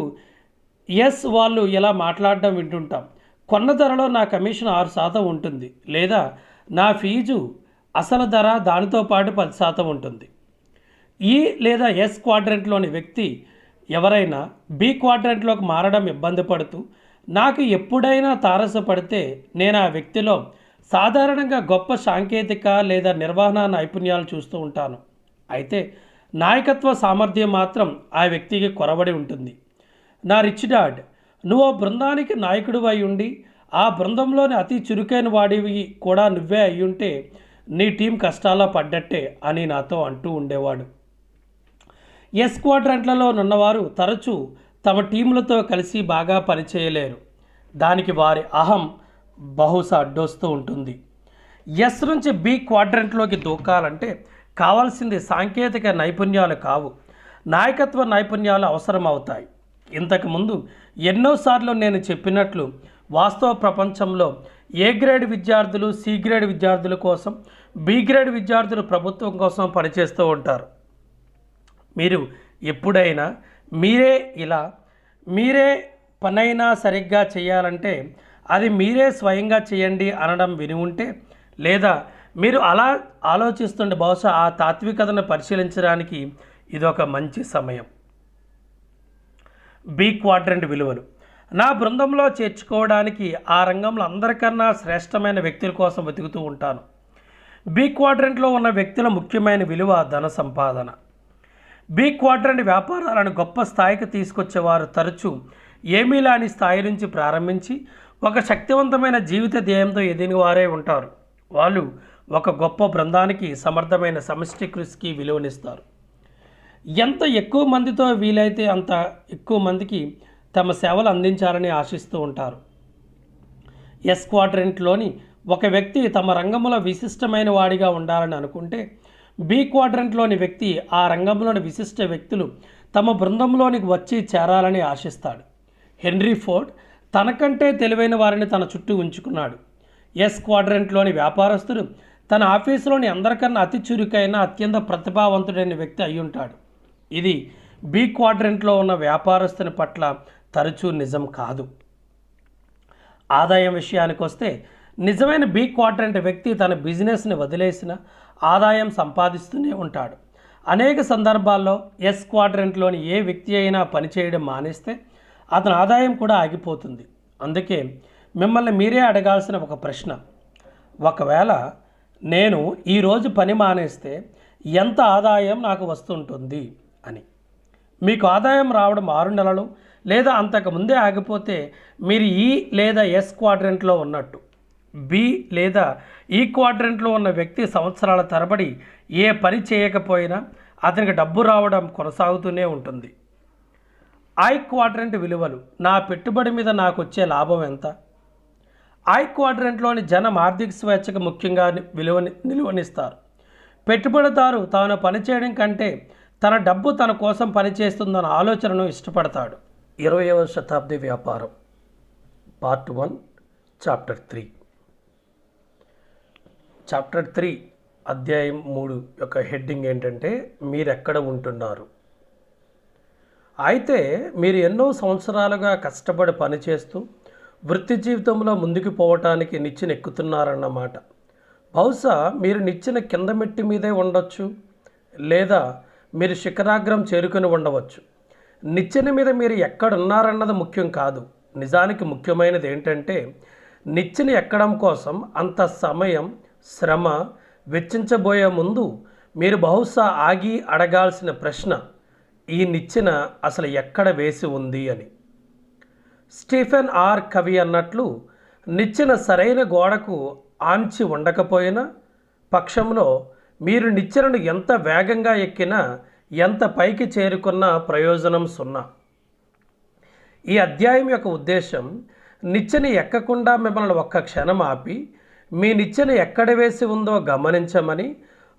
ఎస్ వాళ్ళు ఇలా మాట్లాడడం వింటుంటాం: కొన్న ధరలో నా కమిషన్ 6% ఉంటుంది, లేదా నా ఫీజు అసలు ధర దానితో పాటు 10% ఉంటుంది. ఈ లేదా ఎస్ క్వాడ్రంట్లోని వ్యక్తి ఎవరైనా బి క్వాడ్రంట్లోకి మారడం ఇబ్బంది పడుతూ నాకు ఎప్పుడైనా తారసపడితే నేను ఆ వ్యక్తిలో సాధారణంగా గొప్ప సాంకేతిక లేదా నిర్వహణ నైపుణ్యాలు చూస్తూ ఉంటాను. అయితే నాయకత్వ సామర్థ్యం మాత్రం ఆ వ్యక్తికి కొరబడి ఉంటుంది. నా రిచ్ డాడ్, నువ్వు బృందానికి నాయకుడు అయి ఉండి ఆ బృందంలోని అతి చురుకైన వాడివి కూడా నువ్వే అయ్యుంటే నీ టీం కష్టాల్లో పడ్డట్టే అని నాతో అంటూ ఉండేవాడు. ఎస్ క్వాడ్రంట్లలో ఉన్నవారు తరచూ తమ టీములతో కలిసి బాగా పనిచేయలేరు. దానికి వారి అహం బహుశా అడ్డొస్తూ ఉంటుంది. ఎస్ నుంచి బి క్వాడ్రంట్లోకి దూకాలంటే కావాల్సింది సాంకేతిక నైపుణ్యాలు కావు, నాయకత్వ నైపుణ్యాలు అవసరం అవుతాయి. ఇంతకుముందు ఎన్నోసార్లు నేను చెప్పినట్లు వాస్తవ ప్రపంచంలో ఏ గ్రేడ్ విద్యార్థులు సి గ్రేడ్ విద్యార్థుల కోసం, బి గ్రేడ్ విద్యార్థులు ప్రభుత్వం కోసం పనిచేస్తూ ఉంటారు. మీరు ఎప్పుడైనా మీరే పనైనా సరిగ్గా చేయాలంటే అది మీరే స్వయంగా చేయండి అనడం విని ఉంటే, లేదా మీరు అలా ఆలోచిస్తుంటే బహుశా ఆ తాత్వికతను పరిశీలించడానికి ఇదొక మంచి సమయం. బి క్వాడ్రంట్ విలువలు. నా బృందంలో చేర్చుకోవడానికి ఆ రంగంలో అందరికన్నా శ్రేష్టమైన వ్యక్తుల కోసం వెతుకుతూ ఉంటాను. బి క్వాడ్రంట్లో ఉన్న వ్యక్తుల ముఖ్యమైన విలువ ధన సంపాదన. బి క్వాడ్రంట్ వ్యాపారాలను గొప్ప స్థాయికి తీసుకొచ్చేవారు తరచూ ఏమీ లేని స్థాయి నుంచి ప్రారంభించి ఒక శక్తివంతమైన జీవిత ధ్యేయంతో ఎదిగిన వారే ఉంటారు. వాళ్ళు ఒక గొప్ప బృందానికి, సమర్థమైన సమష్టి కృషికి విలువనిస్తారు. ఎంత ఎక్కువ మందితో వీలైతే అంత ఎక్కువ మందికి తమ సేవలు అందించాలని ఆశిస్తూ ఉంటారు. ఎస్ క్వాడ్రంట్లోని ఒక వ్యక్తి తమ రంగంలో విశిష్టమైన వాడిగా ఉండాలని అనుకుంటే, బి క్వాడ్రంట్లోని వ్యక్తి ఆ రంగంలోని విశిష్ట వ్యక్తులు తమ బృందంలోనికి వచ్చి చేరాలని ఆశిస్తాడు. హెన్రీ ఫోర్డ్ తనకంటే తెలివైన వారిని తన చుట్టూ ఉంచుకున్నాడు. ఎస్ క్వాడ్రంట్లోని వ్యాపారస్తుడు తన ఆఫీసులోని అందరికన్నా అతి చురుకైన, అత్యంత ప్రతిభావంతుడైన వ్యక్తి అయి ఉంటాడు. ఇది బి క్వాడ్రంట్లో ఉన్న వ్యాపారస్తుని పట్ల తరచూ నిజం కాదు. ఆదాయం విషయానికి వస్తే, నిజమైన బి క్వాడ్రంట్ వ్యక్తి తన బిజినెస్ని వదిలేసిన ఆదాయం సంపాదిస్తూనే ఉంటాడు. అనేక సందర్భాల్లో ఎస్ క్వాడ్రంట్లోని ఏ వ్యక్తి అయినా పనిచేయడం మానేస్తే అతని ఆదాయం కూడా ఆగిపోతుంది. అందుకే మిమ్మల్ని మీరే అడగాల్సిన ఒక ప్రశ్న: ఒకవేళ నేను ఈరోజు పని మానేస్తే ఎంత ఆదాయం నాకు వస్తుంటుంది అని. మీకు ఆదాయం రావడం 6 నెలలు లేదా అంతకు ముందే ఆగిపోతే మీరు ఈ లేదా ఎస్ క్వాడ్రెంట్లో ఉన్నట్టు. బి లేదా ఈ క్వాడ్రెంట్లో ఉన్న వ్యక్తి సంవత్సరాల తరబడి ఏ పని చేయకపోయినా అతనికి డబ్బు రావడం కొనసాగుతూనే ఉంటుంది. ఐ క్వాడ్రెంట్ విలువలు. నా పెట్టుబడి మీద నాకు వచ్చే లాభం ఎంత? ఐ క్వాడ్రెంట్లోని జనం ఆర్థిక స్వేచ్ఛకు ముఖ్యంగా నిలువనిస్తారు. పెట్టుబడిదారు తాను పనిచేయడం కంటే తన డబ్బు తన కోసం పనిచేస్తుందన్న ఆలోచనను ఇష్టపడతాడు. 20వ శతాబ్ది వ్యాపారం పార్ట్ 1 చాప్టర్ 3. చాప్టర్ 3 అధ్యాయం 3 యొక్క హెడ్డింగ్ ఏంటంటే మీరెక్కడ ఉంటున్నారు. అయితే మీరు ఎన్నో సంవత్సరాలుగా కష్టపడి పనిచేస్తూ వృత్తి జీవితంలో ముందుకు పోవటానికి నిచ్చెన ఎక్కుతున్నారన్నమాట. బహుశా మీరు నిచ్చెన కింద మెట్టి మీదే ఉండొచ్చు, లేదా మీరు శిఖరాగ్రం చేరుకొని ఉండవచ్చు. నిచ్చెన మీద మీరు ఎక్కడున్నారన్నది ముఖ్యం కాదు. నిజానికి ముఖ్యమైనది ఏంటంటే నిచ్చెన ఎక్కడం కోసం అంత సమయం శ్రమ వెచ్చించబోయే ముందు మీరు బహుశా ఆగి అడగాల్సిన ప్రశ్న, ఈ నిచ్చెన అసలు ఎక్కడ వేసి ఉంది అని. స్టీఫెన్ ఆర్ కవి అన్నట్లు నిచ్చెన సరైన గోడకు ఆంచి ఉండకపోయినా పక్షంలో మీరు నిచ్చెనను ఎంత వేగంగా ఎక్కినా ఎంత పైకి చేరుకున్నా ప్రయోజనం సున్నా. ఈ అధ్యాయం యొక్క ఉద్దేశం నిచ్చెన ఎక్కకుండా మిమ్మల్ని ఒక్క క్షణం ఆపి మీ నిచ్చెన ఎక్కడ వేసి ఉందో గమనించమని,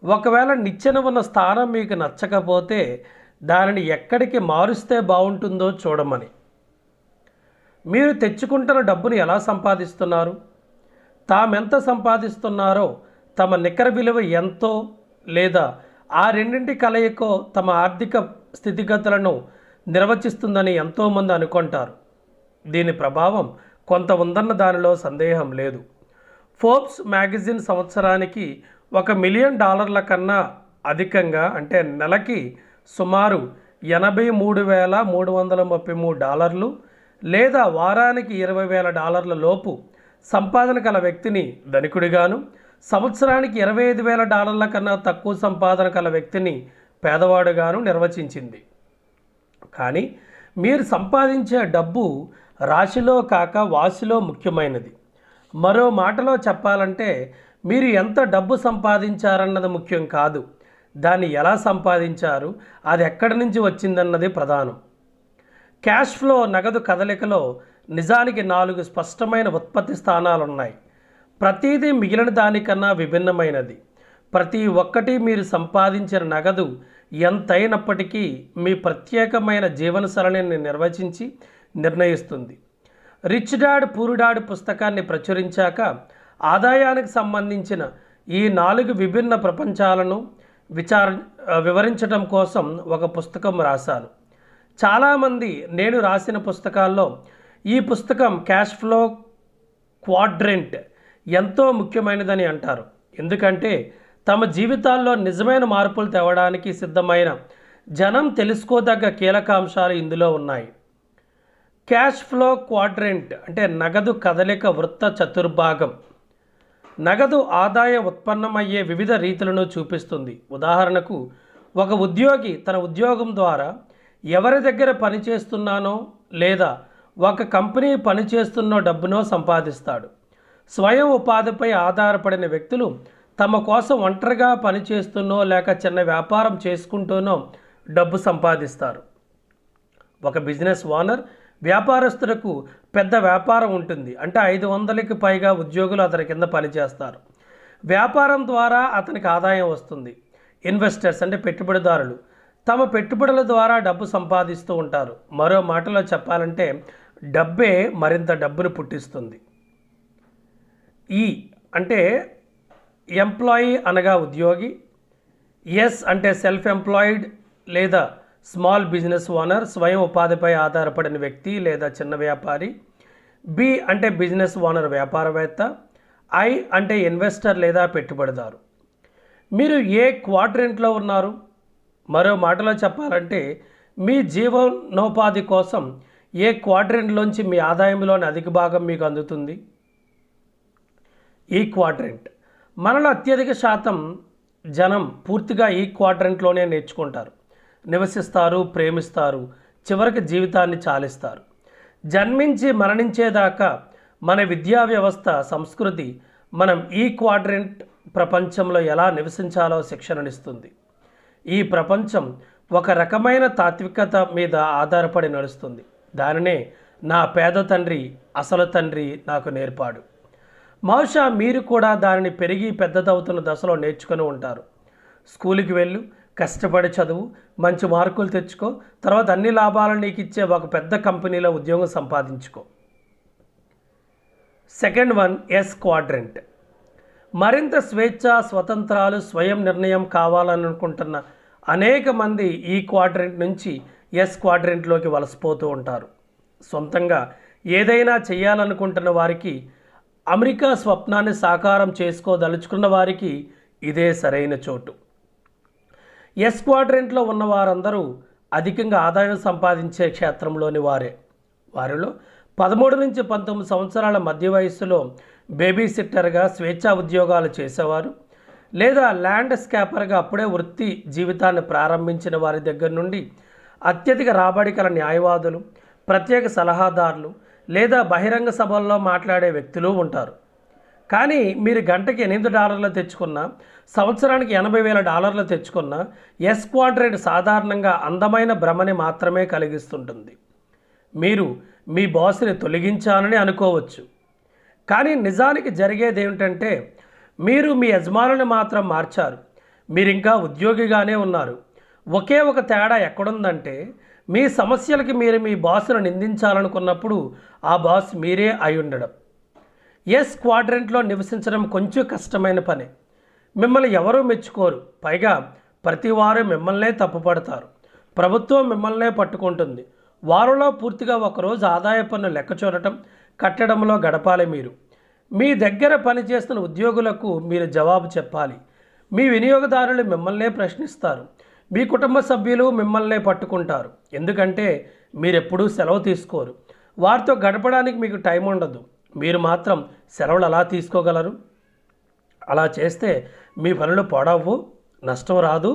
ఒకవేళ నిచ్చెన ఉన్న స్థానం మీకు నచ్చకపోతే దానిని ఎక్కడికి మారుస్తే బాగుంటుందో చూడమని. మీరు తెచ్చుకుంటున్న డబ్బును ఎలా సంపాదిస్తున్నారు? తామెంత సంపాదిస్తున్నారో తమ నికర విలువ ఎంతో లేదా ఆ రెండింటి కలయికో తమ ఆర్థిక స్థితిగతులను నిర్వచిస్తుందని ఎంతోమంది అనుకుంటారు. దీని ప్రభావం కొంత ఉందన్న దానిలో సందేహం లేదు. ఫోర్బ్స్ మ్యాగజైన్ సంవత్సరానికి $1 మిలియన్ కన్నా అధికంగా, అంటే నెలకి సుమారు $83,333 లేదా వారానికి $20,000 లోపు సంపాదన గల వ్యక్తిని ధనికుడిగాను, సంవత్సరానికి $25,000 కన్నా తక్కువ సంపాదన గల వ్యక్తిని పేదవాడుగాను నిర్వచించింది. కానీ మీరు సంపాదించే డబ్బు రాశిలో కాక వాసిలో ముఖ్యమైనది. మరో మాటలో చెప్పాలంటే మీరు ఎంత డబ్బు సంపాదించారన్నది ముఖ్యం కాదు, దాన్ని ఎలా సంపాదించారు, అది ఎక్కడి నుంచి వచ్చిందన్నది ప్రధానం. క్యాష్ ఫ్లో నగదు కదలికలో నిజానికి 4 స్పష్టమైన ఉత్పత్తి స్థానాలు ఉన్నాయి. ప్రతిదీ మిగిలిన దానికన్నా విభిన్నమైనది. ప్రతి ఒక్కటి మీరు సంపాదించిన నగదు ఎంతైనప్పటికీ మీ ప్రత్యేకమైన జీవనశైలిని నిర్వచించి నిర్ణయిస్తుంది. రిచ్ డాడ్ పూర్ డాడ్ పుస్తకాన్ని ప్రచురించాక ఆదాయానికి సంబంధించిన ఈ 4 విభిన్న ప్రపంచాలను వివరించడం కోసం ఒక పుస్తకం రాశాను. చాలామంది నేను రాసిన పుస్తకాల్లో ఈ పుస్తకం క్యాష్ ఫ్లో క్వాడ్రెంట్ ఎంతో ముఖ్యమైనదని అంటారు. ఎందుకంటే తమ జీవితాల్లో నిజమైన మార్పులు తేవడానికి సిద్ధమైన జనం తెలుసుకోదగ్గ కీలకాంశాలు ఇందులో ఉన్నాయి. క్యాష్ ఫ్లో క్వాడ్రెంట్ అంటే నగదు కదలిక వృత్త చతుర్భాగం. నగదు ఆదాయ ఉత్పన్నమయ్యే వివిధ రీతులను చూపిస్తుంది. ఉదాహరణకు, ఒక ఉద్యోగి తన ఉద్యోగం ద్వారా ఎవరి దగ్గర పనిచేస్తున్నానో లేదా ఒక కంపెనీ పనిచేస్తున్న డబ్బునో సంపాదిస్తాడు. స్వయం ఉపాధిపై ఆధారపడిన వ్యక్తులు తమ కోసం ఒంటరిగా పనిచేస్తున్నో లేక చిన్న వ్యాపారం చేసుకుంటూనో డబ్బు సంపాదిస్తారు. ఒక బిజినెస్ ఓనర్ వ్యాపారస్తులకు పెద్ద వ్యాపారం ఉంటుంది, అంటే 500కి పైగా ఉద్యోగులు అతని కింద పనిచేస్తారు. వ్యాపారం ద్వారా అతనికి ఆదాయం వస్తుంది. ఇన్వెస్టర్స్ అంటే పెట్టుబడిదారులు తమ పెట్టుబడుల ద్వారా డబ్బు సంపాదిస్తూ ఉంటారు. మరో మాటలో చెప్పాలంటే డబ్బే మరింత డబ్బును పుట్టిస్తుంది. ఈ అంటే ఎంప్లాయీ అనగా ఉద్యోగి, ఎస్ అంటే సెల్ఫ్ ఎంప్లాయిడ్ లేదా స్మాల్ బిజినెస్ ఓనర్ స్వయం ఉపాధిపై ఆధారపడిన వ్యక్తి లేదా చిన్న వ్యాపారి, బి అంటే బిజినెస్ ఓనర్ వ్యాపారవేత్త, ఐ అంటే ఇన్వెస్టర్ లేదా పెట్టుబడిదారు. మీరు ఏ క్వాడ్రెంట్లో ఉన్నారు? మరో మాటలో చెప్పాలంటే మీ జీవనోపాధి కోసం ఏ క్వాడ్రెంట్లోంచి మీ ఆదాయంలోని అధిక భాగం మీకు అందుతుంది? ఈ క్వాడ్రెంట్ మనలో అత్యధిక శాతం జనం పూర్తిగా ఈ క్వాడ్రంట్లోనే నేర్చుకుంటారు, నివసిస్తారు, ప్రేమిస్తారు, చివరికి జీవితాన్ని చాలిస్తారు. జన్మించి మరణించేదాకా మన విద్యా వ్యవస్థ, సంస్కృతి మనం ఈ క్వాడ్రంట్ ప్రపంచంలో ఎలా నివసించాలో శిక్షణనిస్తుంది. ఈ ప్రపంచం ఒక రకమైన తాత్వికత మీద ఆధారపడి నడుస్తుంది. దానినే నా పేద తండ్రి, అసలు తండ్రి నాకు నేర్పాడు. బహుశా మీరు కూడా దానిని పెరిగి పెద్దదవుతున్న దశలో నేర్చుకుని ఉంటారు. స్కూల్కి వెళ్ళు, కష్టపడి చదువు, మంచి మార్కులు తెచ్చుకో, తర్వాత అన్ని లాభాలను నీకు ఇచ్చే ఒక పెద్ద కంపెనీలో ఉద్యోగం సంపాదించుకో. Second one, S quadrant. మరింత స్వేచ్ఛ, స్వతంత్రాలు, స్వయం నిర్ణయం కావాలనుకుంటున్న అనేక మంది ఈ క్వాడ్రంట్ నుంచి ఎస్ క్వాడ్రంట్లోకి వలసపోతూ ఉంటారు. సొంతంగా ఏదైనా చేయాలనుకుంటున్న వారికి, అమెరికా స్వప్నాన్ని సాకారం చేసుకోదలుచుకున్న వారికి ఇదే సరైన చోటు. ఎస్ క్వాడ్రంట్లో ఉన్న వారందరూ అధికంగా ఆదాయం సంపాదించే క్షేత్రంలోని వారే. వారిలో 13 నుంచి 19 సంవత్సరాల మధ్య వయస్సులో బేబీ సిట్టర్గా స్వేచ్ఛా ఉద్యోగాలు చేసేవారు, లేదా ల్యాండ్ స్కాపర్గా అప్పుడే వృత్తి జీవితాన్ని ప్రారంభించిన వారి దగ్గర నుండి అత్యధిక రాబడి గల న్యాయవాదులు, ప్రత్యేక సలహాదారులు, లేదా బహిరంగ సభల్లో మాట్లాడే వ్యక్తులు ఉంటారు. కానీ మీరు గంటకి $8 తెచ్చుకున్నా, సంవత్సరానికి $80,000 తెచ్చుకున్నా, ఎస్ క్వాడ్రంట్ సాధారణంగా అందమైన భ్రమని మాత్రమే కలిగిస్తుంటుంది. మీరు మీ బాస్ని తొలగించాలని అనుకోవచ్చు, కానీ నిజానికి జరిగేది ఏమిటంటే మీరు మీ యజమానుని మాత్రం మార్చారు. మీరు ఇంకా ఉద్యోగిగానే ఉన్నారు. ఒకే ఒక తేడా ఎక్కడుందంటే, మీ సమస్యలకి మీరు మీ బాస్ను నిందించాలనుకున్నప్పుడు ఆ బాస్ మీరే అయి ఉండడం. ఎస్ క్వాడ్రంట్లో నివసించడం కొంచెం కష్టమైన పని. మిమ్మల్ని ఎవరూ మెచ్చుకోరు, పైగా ప్రతి వారు మిమ్మల్నే తప్పుపడతారు. ప్రభుత్వం మిమ్మల్నే పట్టుకుంటుంది. వారంలో పూర్తిగా ఒకరోజు ఆదాయ పన్ను లెక్క చూడటం, కట్టడంలో గడపాలి. మీరు మీ దగ్గర పనిచేస్తున్న ఉద్యోగులకు మీరు జవాబు చెప్పాలి. మీ వినియోగదారులు మిమ్మల్నే ప్రశ్నిస్తారు. మీ కుటుంబ సభ్యులు మిమ్మల్నే పట్టుకుంటారు, ఎందుకంటే మీరెప్పుడూ సెలవు తీసుకోరు. వారితో గడపడానికి మీకు టైం ఉండదు. మీరు మాత్రం సెలవులు అలా తీసుకోగలరు. అలా చేస్తే మీ పనులు పొడవు, నష్టం రాదు.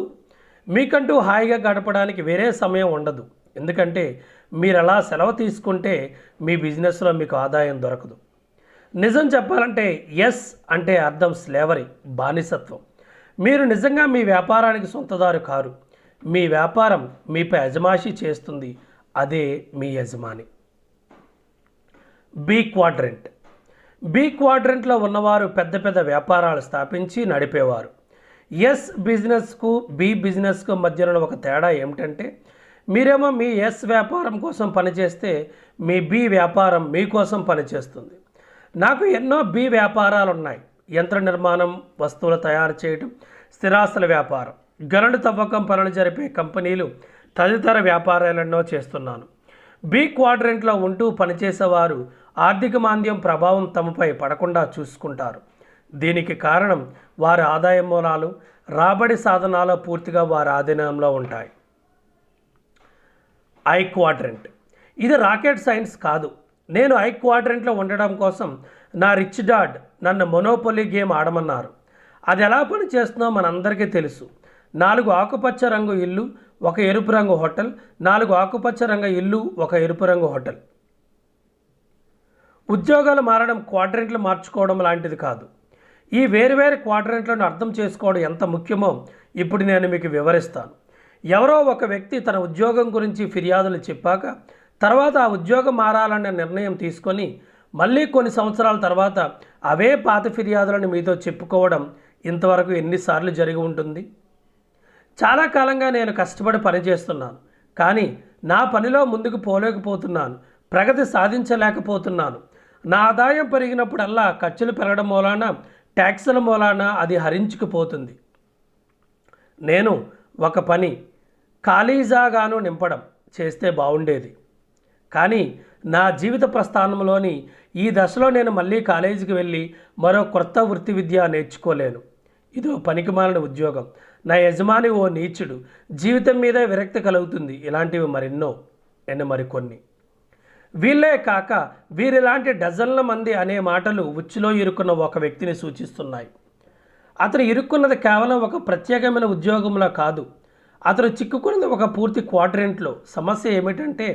మీకంటూ హాయిగా గడపడానికి వేరే సమయం ఉండదు, ఎందుకంటే మీరు అలా సెలవు తీసుకుంటే మీ బిజినెస్లో మీకు ఆదాయం దొరకదు. నిజం చెప్పాలంటే ఎస్ అంటే అర్థం స్లేవరీ, బానిసత్వం. మీరు నిజంగా మీ వ్యాపారానికి సొంతదారు కారు. మీ వ్యాపారం మీపై అజమాయిషీ చేస్తుంది, అదే మీ యజమాని. B quadrant. బి క్వాడ్రంట్లో ఉన్నవారు పెద్ద పెద్ద వ్యాపారాలు స్థాపించి నడిపేవారు. ఎస్ బిజినెస్కు బి బిజినెస్కు మధ్యలో ఒక తేడా ఏమిటంటే, మీరేమో మీ ఎస్ వ్యాపారం కోసం పనిచేస్తే మీ బి వ్యాపారం మీకోసం పనిచేస్తుంది. నాకు ఎన్నో బి వ్యాపారాలు ఉన్నాయి. యంత్ర నిర్మాణం, వస్తువులు తయారు చేయడం, స్థిరాస్తుల వ్యాపారం, గనులు తవ్వకం పనులు జరిపే కంపెనీలు తదితర వ్యాపారాలెన్నో చేస్తున్నాను. బి క్వాడ్రంట్లో ఉంటూ పనిచేసేవారు ఆర్థిక మాంద్యం ప్రభావం తమపై పడకుండా చూసుకుంటారు. దీనికి కారణం వారి ఆదాయ మూలాలు, రాబడి సాధనాలు పూర్తిగా వారి ఆధీనంలో ఉంటాయి. I quadrant. ఇది రాకెట్ సైన్స్ కాదు. నేను ఐ క్వాడ్రంట్లో ఉండడం కోసం నా రిచ్ డాడ్ నన్ను మొనోపొలీ గేమ్ ఆడమన్నారు. అది ఎలా పని చేస్తుందో మనందరికీ తెలుసు. 4 ఆకుపచ్చ రంగు ఇల్లు, 1 ఎరుపు రంగు హోటల్, 4 ఆకుపచ్చ రంగు ఇల్లు, 1 ఎరుపు రంగు హోటల్. ఉద్యోగాలు మారడం క్వాడ్రంట్లు మార్చుకోవడం లాంటిది కాదు. ఈ వేరువేరు క్వాడ్రంట్లను అర్థం చేసుకోవడం ఎంత ముఖ్యమో ఇప్పుడు నేను మీకు వివరిస్తాను. ఎవరో ఒక వ్యక్తి తన ఉద్యోగం గురించి ఫిర్యాదులు చెప్పాక తర్వాత ఆ ఉద్యోగం మారాలన్న నిర్ణయం తీసుకొని మళ్ళీ కొన్ని సంవత్సరాల తర్వాత అవే పాత ఫిర్యాదులను మీతో చెప్పుకోవడం ఇంతవరకు ఎన్నిసార్లు జరిగి ఉంటుంది? చాలా కాలంగా నేను కష్టపడి పనిచేస్తున్నాను, కానీ నా పనిలో ముందుకు పోలేకపోతున్నాను, ప్రగతి సాధించలేకపోతున్నాను. నా ఆదాయం పెరిగినప్పుడల్లా ఖర్చులు పెరగడం మూలాన, ట్యాక్సుల మూలాన అది హరించుకుపోతుంది. నేను ఒక పని ఖాళీజాగాను నింపడం చేస్తే బాగుండేది, కానీ నా జీవిత ప్రస్థానంలోని ఈ దశలో నేను మళ్ళీ కాలేజీకి వెళ్ళి మరో కొత్త వృత్తి విద్య నేర్చుకోలేను. ఇదో పనికిమాలిన ఉద్యోగం, నా యజమాని ఓ నీచుడు, జీవితం మీద విరక్తి కలుగుతుంది. ఇలాంటివి మరికొన్ని. వీళ్ళే కాక వీరిలాంటి డజన్ల మంది అనే మాటలు ఉచ్చులో ఇరుక్కున్న ఒక వ్యక్తిని సూచిస్తున్నాయి. అతను ఇరుక్కున్నది కేవలం ఒక ప్రత్యేకమైన ఉద్యోగంలో కాదు, అతను చిక్కుకున్నది ఒక పూర్తి క్వాడ్రెంట్లో. సమస్య ఏమిటంటే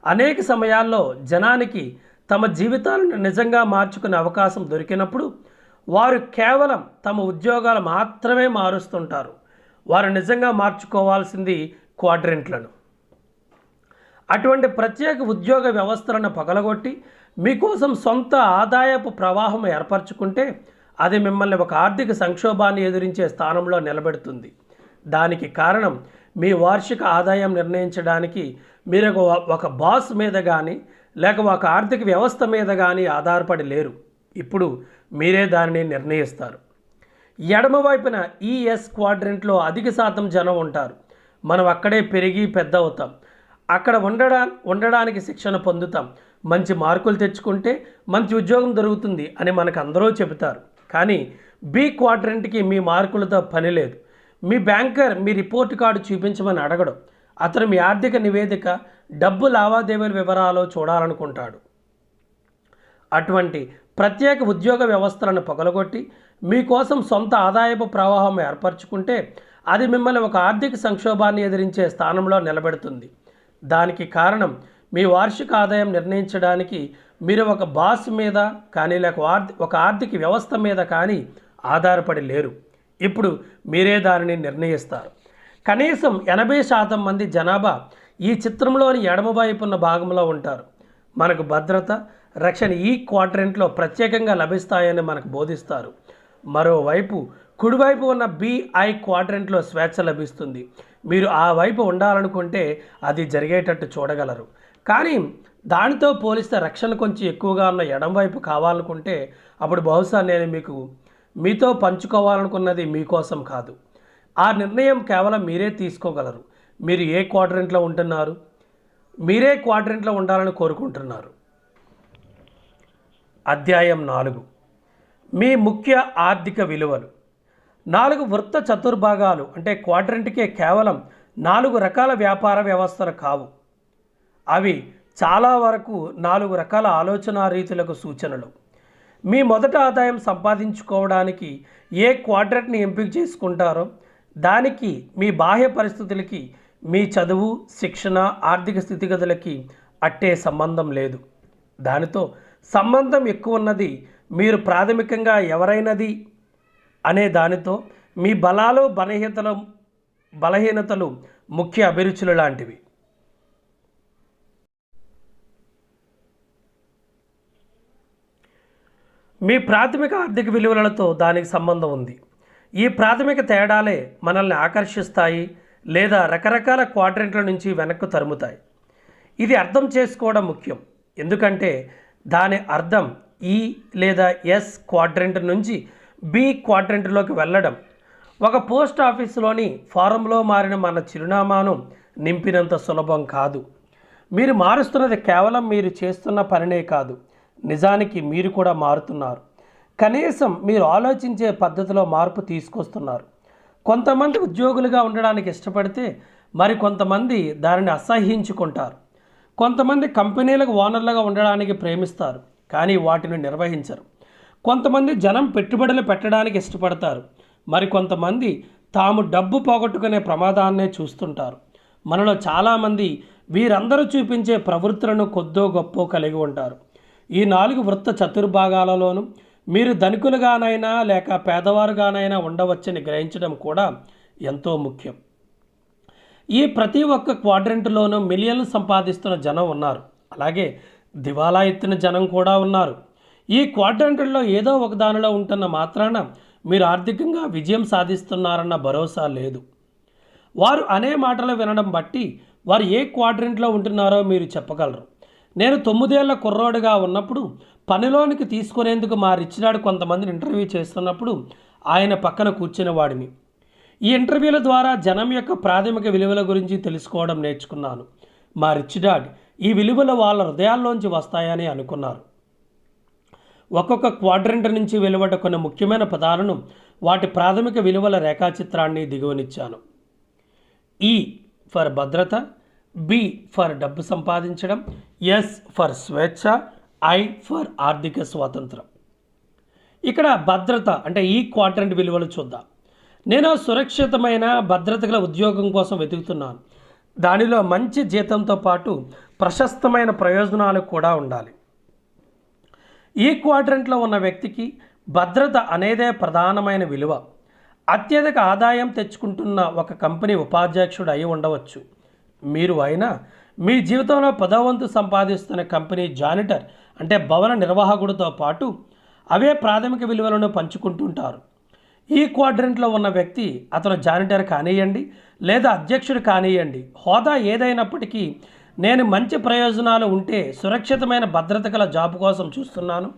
అనేక సమయాల్లో జనానికి తమ జీవితాలను నిజంగా మార్చుకునే అవకాశం దొరికినప్పుడు వారు కేవలం తమ ఉద్యోగాలు మాత్రమే మారుస్తుంటారు. వారు నిజంగా మార్చుకోవాల్సింది క్వాడ్రెంట్లను. అటువంటి ప్రత్యేక ఉద్యోగ వ్యవస్థలను పగలగొట్టి మీకోసం సొంత ఆదాయపు ప్రవాహం ఏర్పరచుకుంటే అది మిమ్మల్ని ఒక ఆర్థిక సంక్షోభాన్ని ఎదురించే స్థానంలో నిలబెడుతుంది. దానికి కారణం మీ వార్షిక ఆదాయం నిర్ణయించడానికి మీరు ఒక బాస్ మీద కానీ లేక ఒక ఆర్థిక వ్యవస్థ మీద కానీ ఆధారపడి లేరు. ఇప్పుడు మీరే దానిని నిర్ణయిస్తారు. ఎడమవైపున ఈఎస్ క్వాడ్రెంట్లో అధిక శాతం జనం ఉంటారు. మనం అక్కడే పెరిగి పెద్ద అవుతాం, అక్కడ ఉండడానికి శిక్షణ పొందుతాం, మంచి మార్కులు తెచ్చుకుంటే మంచి ఉద్యోగం దొరుకుతుంది అని మనకు అందరూ చెబుతారు. కానీ బి క్వాడ్రెంట్కి మీ మార్కులతో పని లేదు. మీ బ్యాంకర్ మీ రిపోర్ట్ కార్డు చూపించమని అడగడం, అతను మీ ఆర్థిక నివేదిక, డబ్బు లావాదేవీల వివరాలు చూడాలనుకుంటాడు. అటువంటి ప్రత్యేక ఉద్యోగ వ్యవస్థలను పగలగొట్టి మీకోసం సొంత ఆదాయపు ప్రవాహం ఏర్పరచుకుంటే అది మిమ్మల్ని ఒక ఆర్థిక సంక్షోభాన్ని ఎదిరించే స్థానంలో నిలబెడుతుంది. దానికి కారణం మీ వార్షిక ఆదాయం నిర్ణయించడానికి మీరు ఒక బాస్ మీద కానీ లేక ఒక ఆర్థిక వ్యవస్థ మీద కానీ ఆధారపడి లేరు. ఇప్పుడు మీరే దానిని నిర్ణయిస్తారు. కనీసం 80% మంది జనాభా ఈ చిత్రంలోని ఎడమవైపున్న భాగంలో ఉంటారు. మనకు భద్రత, రక్షణ ఈ క్వాడ్రెంట్లో ప్రత్యేకంగా లభిస్తాయని మనకు బోధిస్తారు. మరోవైపు కుడివైపు ఉన్న బిఐ క్వాడ్రెంట్లో స్వేచ్ఛ లభిస్తుంది. మీరు ఆ వైపు ఉండాలనుకుంటే అది జరిగేటట్టు చూడగలరు. కానీ దానితో పోలిస్తే రక్షణ కొంచెం ఎక్కువగా ఉన్న ఎడమవైపు కావాలనుకుంటే అప్పుడు బహుశా నేను మీతో పంచుకోవాలనుకున్నది మీకోసం కాదు. ఆ నిర్ణయం కేవలం మీరే తీసుకోగలరు. మీరు ఏ క్వాడ్రెంట్లో ఉంటున్నారు, మీరే క్వాడ్రెంట్లో ఉండాలని కోరుకుంటున్నారు. అధ్యాయం 4. మీ ముఖ్య ఆర్థిక విలువలు. 4 వృత్త చతుర్భాగాలు అంటే క్వాడ్రెంట్కే కేవలం 4 రకాల వ్యాపార వ్యవస్థలు కావు. అవి చాలా వరకు 4 రకాల ఆలోచన రీతులకు సూచనలు. మీ మొదట ఆదాయం సంపాదించుకోవడానికి ఏ క్వాడ్రెంట్ని ఎంపిక చేసుకుంటారో దానికి మీ బాహ్య పరిస్థితులకి, మీ చదువు, శిక్షణ, ఆర్థిక స్థితిగతులకి అట్టే సంబంధం లేదు. దానితో సంబంధం ఎక్కువ ఉన్నది మీరు ప్రాథమికంగా ఎవరైనది అనే దానితో. మీ బలాలు, బలహీనతలు ముఖ్య అభిరుచులు లాంటివి. మీ ప్రాథమిక ఆర్థిక విలువలతో దానికి సంబంధం ఉంది. ఈ ప్రాథమిక తేడాలే మనల్ని ఆకర్షిస్తాయి లేదా రకరకాల క్వాడ్రెంట్ల నుంచి వెనక్కు తరుముతాయి. ఇది అర్థం చేసుకోవడం ముఖ్యం, ఎందుకంటే దాని అర్థం ఈ లేదా ఎస్ క్వాడ్రెంట్ నుంచి బి క్వాడ్రెంట్లోకి వెళ్ళడం ఒక పోస్ట్ ఆఫీసులోని ఫారంలో మారిన మన చిరునామాను నింపినంత సులభం కాదు. మీరు మారుస్తున్నది కేవలం మీరు చేస్తున్న పనినే కాదు, నిజానికి మీరు కూడా మారుతున్నారు. కనీసం మీరు ఆలోచించే పద్ధతిలో మార్పు తీసుకొస్తున్నారు. కొంతమంది ఉద్యోగులుగా ఉండడానికి ఇష్టపడితే మరి కొంతమంది దానిని అసహ్యించుకుంటారు. కొంతమంది కంపెనీలకు ఓనర్లుగా ఉండడానికి ప్రేమిస్తారు కానీ వాటిని నిర్వహించరు. కొంతమంది జనం పెట్టుబడులు పెట్టడానికి ఇష్టపడతారు, మరి కొంతమంది తాము డబ్బు పోగొట్టుకునే ప్రమాదాన్నే చూస్తుంటారు. మనలో చాలామంది వీరందరూ చూపించే ప్రవృత్తులను కొద్దో గొప్పో కలిగి ఉంటారు. ఈ 4 వృత్త చతుర్భాగాలలోనూ మీరు ధనికులుగానైనా లేక పేదవారుగానైనా ఉండవచ్చని గ్రహించడం కూడా ఎంతో ముఖ్యం. ఈ ప్రతి ఒక్క క్వాడ్రెంట్లోనూ మిలియన్లు సంపాదిస్తున్న జనం ఉన్నారు, అలాగే దివాలా ఎత్తిన జనం కూడా ఉన్నారు. ఈ క్వాడ్రెంట్లలో ఏదో ఒక దానిలో ఉంటున్న మాత్రాన మీరు ఆర్థికంగా విజయం సాధిస్తున్నారన్న భరోసా లేదు. వారు అనే మాటలు వినడం బట్టి వారు ఏ క్వాడ్రెంట్లో ఉంటున్నారో మీరు చెప్పగలరు. నేను 9 ఏళ్ల కుర్రోడుగా ఉన్నప్పుడు పనిలోనికి తీసుకునేందుకు మా రిచ్ డాడ్ కొంతమందిని ఇంటర్వ్యూ చేస్తున్నప్పుడు ఆయన పక్కన కూర్చునే వాడిని. ఈ ఇంటర్వ్యూల ద్వారా జనం యొక్క ప్రాథమిక విలువల గురించి తెలుసుకోవడం నేర్చుకున్నాను. మా రిచ్ డాడ్ ఈ విలువలు వాళ్ళ హృదయాల్లోంచి వస్తాయని అనుకున్నారు. ఒక్కొక్క క్వాడ్రెంట్ నుంచి వెలువడ్డ కొన్ని ముఖ్యమైన పదాలను, వాటి ప్రాథమిక విలువల రేఖాచిత్రాన్ని దిగువనిచ్చాను. ఈ ఫర్ భద్రత, బి ఫర్ డబ్బు సంపాదించడం, ఎస్ ఫర్ స్వేచ్ఛ, ఐ ఫర్ ఆర్థిక స్వాతంత్రం. ఇక్కడ భద్రత అంటే ఈ క్వాడ్రంట్ విలువలు చూద్దాం. నేను సురక్షితమైన భద్రత గల ఉద్యోగం కోసం వెతుకుతున్నాను. దానిలో మంచి జీతంతో పాటు ప్రశస్తమైన ప్రయోజనాలు కూడా ఉండాలి. ఈ క్వాడ్రంట్లో ఉన్న వ్యక్తికి భద్రత అనేదే ప్రధానమైన విలువ. అత్యధిక ఆదాయం తెచ్చుకుంటున్న ఒక కంపెనీ ఉపాధ్యక్షుడు అయి ఉండవచ్చు మీరు, అయినా మీ జీవితంలో 10వ వంతు సంపాదిస్తున్న కంపెనీ జానిటర్ అంటే భవన నిర్వాహకుడితో పాటు అవే ప్రాథమిక విలువలను పంచుకుంటుంటారు. ఈ క్వాడ్రంట్లో ఉన్న వ్యక్తి అతను జానిటర్ కానివ్వండి లేదా అధ్యక్షుడు కానివ్వండి, హోదా ఏదైనప్పటికీ నేను మంచి ప్రయోజనాలు ఉంటే సురక్షితమైన భద్రత గల జాబ్ కోసం చూస్తున్నాను,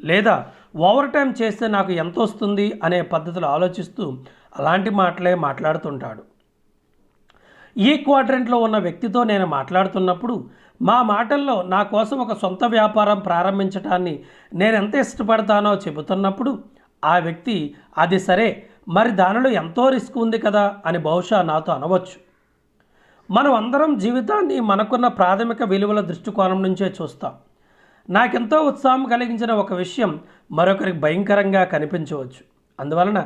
లేదా ఓవర్ టైం చేస్తే నాకు ఎంత వస్తుంది అనే పద్ధతులు ఆలోచిస్తూ అలాంటి మాటలే మాట్లాడుతుంటాడు. ఈ క్వాడ్రంట్లో ఉన్న వ్యక్తితో నేను మాట్లాడుతున్నప్పుడు మా మాటల్లో నా కోసం ఒక సొంత వ్యాపారం ప్రారంభించడాన్ని నేను ఎంత ఇష్టపడతానో చెబుతున్నప్పుడు ఆ వ్యక్తి అది సరే, మరి దానిలో ఎంతో రిస్క్ ఉంది కదా అని బహుశా నాతో అనవచ్చు. మనం అందరం జీవితాన్ని మనకున్న ప్రాథమిక విలువల దృష్టికోణం నుంచే చూస్తాం. నాకెంతో ఉత్సాహం కలిగించిన ఒక విషయం మరొకరికి భయంకరంగా కనిపించవచ్చు. అందువలన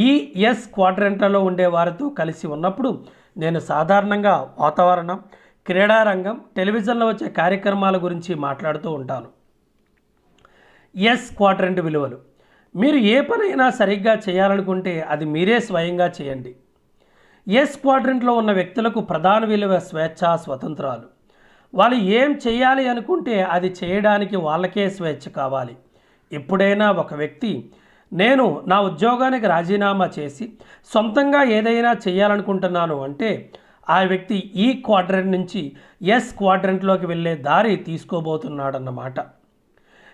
ఈ ఎస్ క్వాడ్రంట్లలో ఉండే వారితో కలిసి ఉన్నప్పుడు నేను సాధారణంగా వాతావరణం, క్రీడారంగం, టెలివిజన్లో వచ్చే కార్యక్రమాల గురించి మాట్లాడుతూ ఉంటాను. ఎస్ క్వాడ్రంట్ విలువలు. మీరు ఏ పనైనా సరిగ్గా చేయాలనుకుంటే అది మీరే స్వయంగా చేయండి. ఎస్ క్వాడ్రంట్లో ఉన్న వ్యక్తులకు ప్రధాన విలువ స్వేచ్ఛ, స్వతంత్రాలు. వాళ్ళు ఏం చేయాలి అనుకుంటే అది చేయడానికి వాళ్ళకే స్వేచ్ఛ కావాలి. ఎప్పుడైనా ఒక వ్యక్తి నేను నా ఉద్యోగానికి రాజీనామా చేసి సొంతంగా ఏదైనా చేయాలనుకుంటున్నాను అంటే ఆ వ్యక్తి ఈ క్వాడ్రంట్ నుంచి ఎస్ క్వాడ్రంట్లోకి వెళ్ళే దారి తీసుకోబోతున్నాడన్నమాట.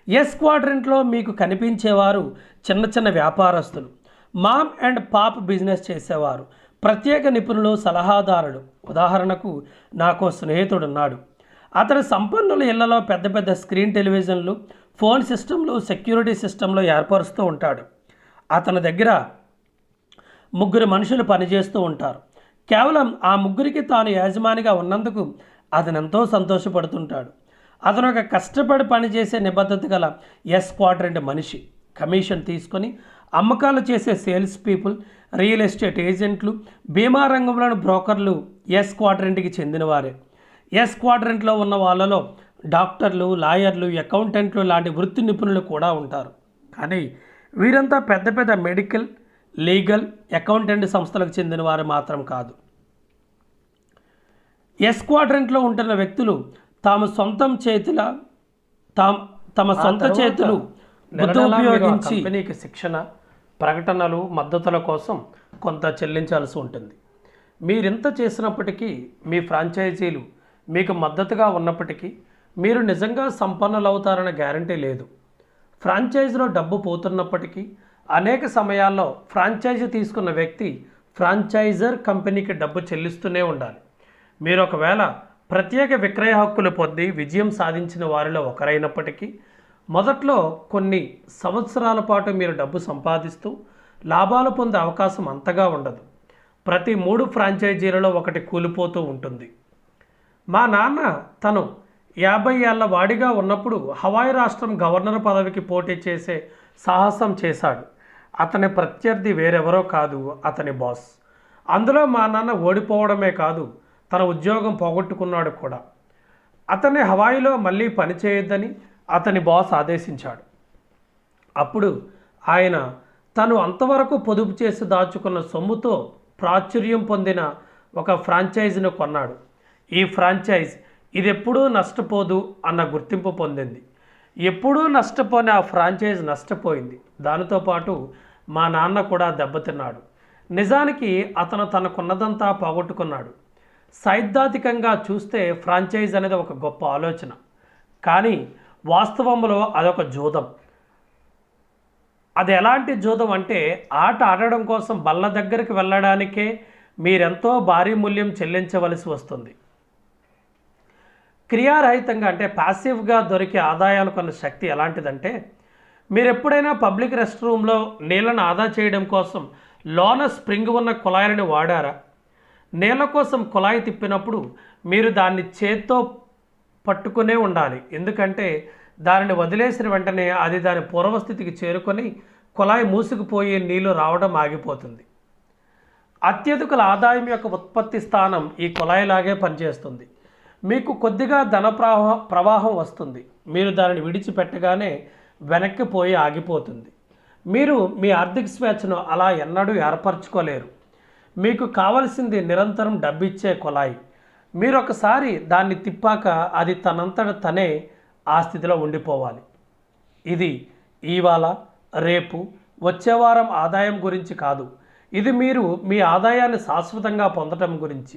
ఎస్ క్వాడ్రంట్లో మీకు కనిపించేవారు చిన్న చిన్న వ్యాపారస్తులు, మామ్ అండ్ పాప్ బిజినెస్ చేసేవారు, ప్రత్యేక నిపుణులు, సలహాదారులు. ఉదాహరణకు నాకు స్నేహితుడున్నాడు. అతను సంపన్నుల ఇళ్లలో పెద్ద పెద్ద స్క్రీన్ టెలివిజన్లు, ఫోన్ సిస్టంలు, సెక్యూరిటీ సిస్టంలో ఏర్పరుస్తూ ఉంటాడు. అతని దగ్గర 3 మనుషులు పనిచేస్తూ ఉంటారు. కేవలం ఆ 3కి తాను యజమానిగా ఉన్నందుకు అతను ఎంతో సంతోషపడుతుంటాడు. అతను ఒక కష్టపడి పనిచేసే నిబద్ధత గల ఎస్ క్వాడ్రంట్ మనిషి. కమిషన్ తీసుకొని అమ్మకాలు చేసే సేల్స్ పీపుల్, రియల్ ఎస్టేట్ ఏజెంట్లు, బీమా రంగంలోని బ్రోకర్లు ఎస్ క్వాడ్రంట్కి చెందినవారే. ఎస్ క్వాడ్రంట్లో ఉన్న వాళ్ళలో డాక్టర్లు, లాయర్లు, అకౌంటెంట్లు లాంటి వృత్తి నిపుణులు కూడా ఉంటారు. కానీ వీరంతా పెద్ద పెద్ద మెడికల్, లీగల్, అకౌంటెంట్ సంస్థలకు చెందిన వారు మాత్రం కాదు. ఎస్ క్వాడ్రంట్లో ఉంటున్న వ్యక్తులు తమ సొంత చేతులు ఉపయోగించి కంపెనీకి శిక్షణ, ప్రకటనలు, మద్దతుల కోసం కొంత చెల్లించాల్సి ఉంటుంది. మీరింత చేసినప్పటికీ మీ ఫ్రాంచైజీలు మీకు మద్దతుగా ఉన్నప్పటికీ మీరు నిజంగా సంపన్నులవుతారన్న గ్యారంటీ లేదు. ఫ్రాంచైజీలో డబ్బు పోతున్నప్పటికీ అనేక సమయాల్లో ఫ్రాంచైజీ తీసుకున్న వ్యక్తి ఫ్రాంచైజర్ కంపెనీకి డబ్బు చెల్లిస్తూనే ఉండాలి. మీరు ఒకవేళ ప్రత్యేక విక్రయ హక్కులు పొంది విజయం సాధించిన వారిలో ఒకరైనప్పటికీ మొదట్లో కొన్ని సంవత్సరాల పాటు మీరు డబ్బు సంపాదిస్తూ లాభాలు పొందే అవకాశం అంతగా ఉండదు. ప్రతి 3 ఫ్రాంచైజీలలో ఒకటి కూలిపోతూ ఉంటుంది. మా నాన్న తను 50 ఏళ్ల వాడిగా ఉన్నప్పుడు హవాయి రాష్ట్రం గవర్నర్ పదవికి పోటీ చేసే సాహసం చేశాడు. అతని ప్రత్యర్థి వేరెవరో కాదు, అతని బాస్. అందులో మా నాన్న ఓడిపోవడమే కాదు, తన ఉద్యోగం పోగొట్టుకున్నాడు కూడా. అతన్ని హవాయిలో మళ్ళీ పనిచేయొద్దని అతని బాస్ ఆదేశించాడు. అప్పుడు ఆయన తను అంతవరకు పొదుపు చేసి దాచుకున్న సొమ్ముతో ప్రాచుర్యం పొందిన ఒక ఫ్రాంచైజీని కొన్నాడు. ఈ ఫ్రాంచైజ్ ఇది ఎప్పుడూ నష్టపోదు అన్న గుర్తింపు పొందింది. ఎప్పుడూ నష్టపోని ఆ ఫ్రాంచైజ్ నష్టపోయింది. దానితో పాటు మా నాన్న కూడా దెబ్బతిన్నాడు. నిజానికి అతను తనకున్నదంతా పోగొట్టుకున్నాడు. సైద్ధాంతికంగా చూస్తే ఫ్రాంచైజ్ అనేది ఒక గొప్ప ఆలోచన, కానీ వాస్తవంలో అదొక జూదం. అది ఎలాంటి జూదం అంటే ఆట ఆడడం కోసం బల్ల దగ్గరికి వెళ్ళడానికే మీరెంతో భారీ మూల్యం చెల్లించవలసి వస్తుంది. క్రియారహితంగా అంటే ప్యాసివ్గా దొరికే ఆదాయాలకు ఉన్న శక్తి ఎలాంటిదంటే, మీరు ఎప్పుడైనా పబ్లిక్ రెస్ట్ రూమ్లో నీళ్ళను ఆదా చేయడం కోసం లోన స్ప్రింగ్ ఉన్న కుళాయిలను వాడారా? నీళ్ళ కోసం కుళాయి తిప్పినప్పుడు మీరు దాన్ని చేత్తో పట్టుకునే ఉండాలి. ఎందుకంటే దానిని వదిలేసిన వెంటనే అది దాని పూర్వస్థితికి చేరుకొని కుళాయి మూసుకుపోయి నీళ్లు రావడం ఆగిపోతుంది. అత్యధికుల ఆదాయం యొక్క ఉత్పత్తి స్థానం ఈ కుళాయిలాగే పనిచేస్తుంది. మీకు కొద్దిగా ధన ప్రవాహం వస్తుంది. మీరు దానిని విడిచిపెట్టగానే వెనక్కి పోయి ఆగిపోతుంది. మీరు మీ ఆర్థిక స్వేచ్ఛను అలా ఎన్నడూ ఏర్పరచుకోలేరు. మీకు కావలసింది నిరంతరం డబ్బిచ్చే కుళాయి. మీరు ఒకసారి దాన్ని తిప్పాక అది తనంతట తనే ఆ స్థితిలో ఉండిపోవాలి. ఇది ఇవాళ, రేపు, వచ్చే వారం ఆదాయం గురించి కాదు. ఇది మీరు మీ ఆదాయాన్ని శాశ్వతంగా పొందటం గురించి.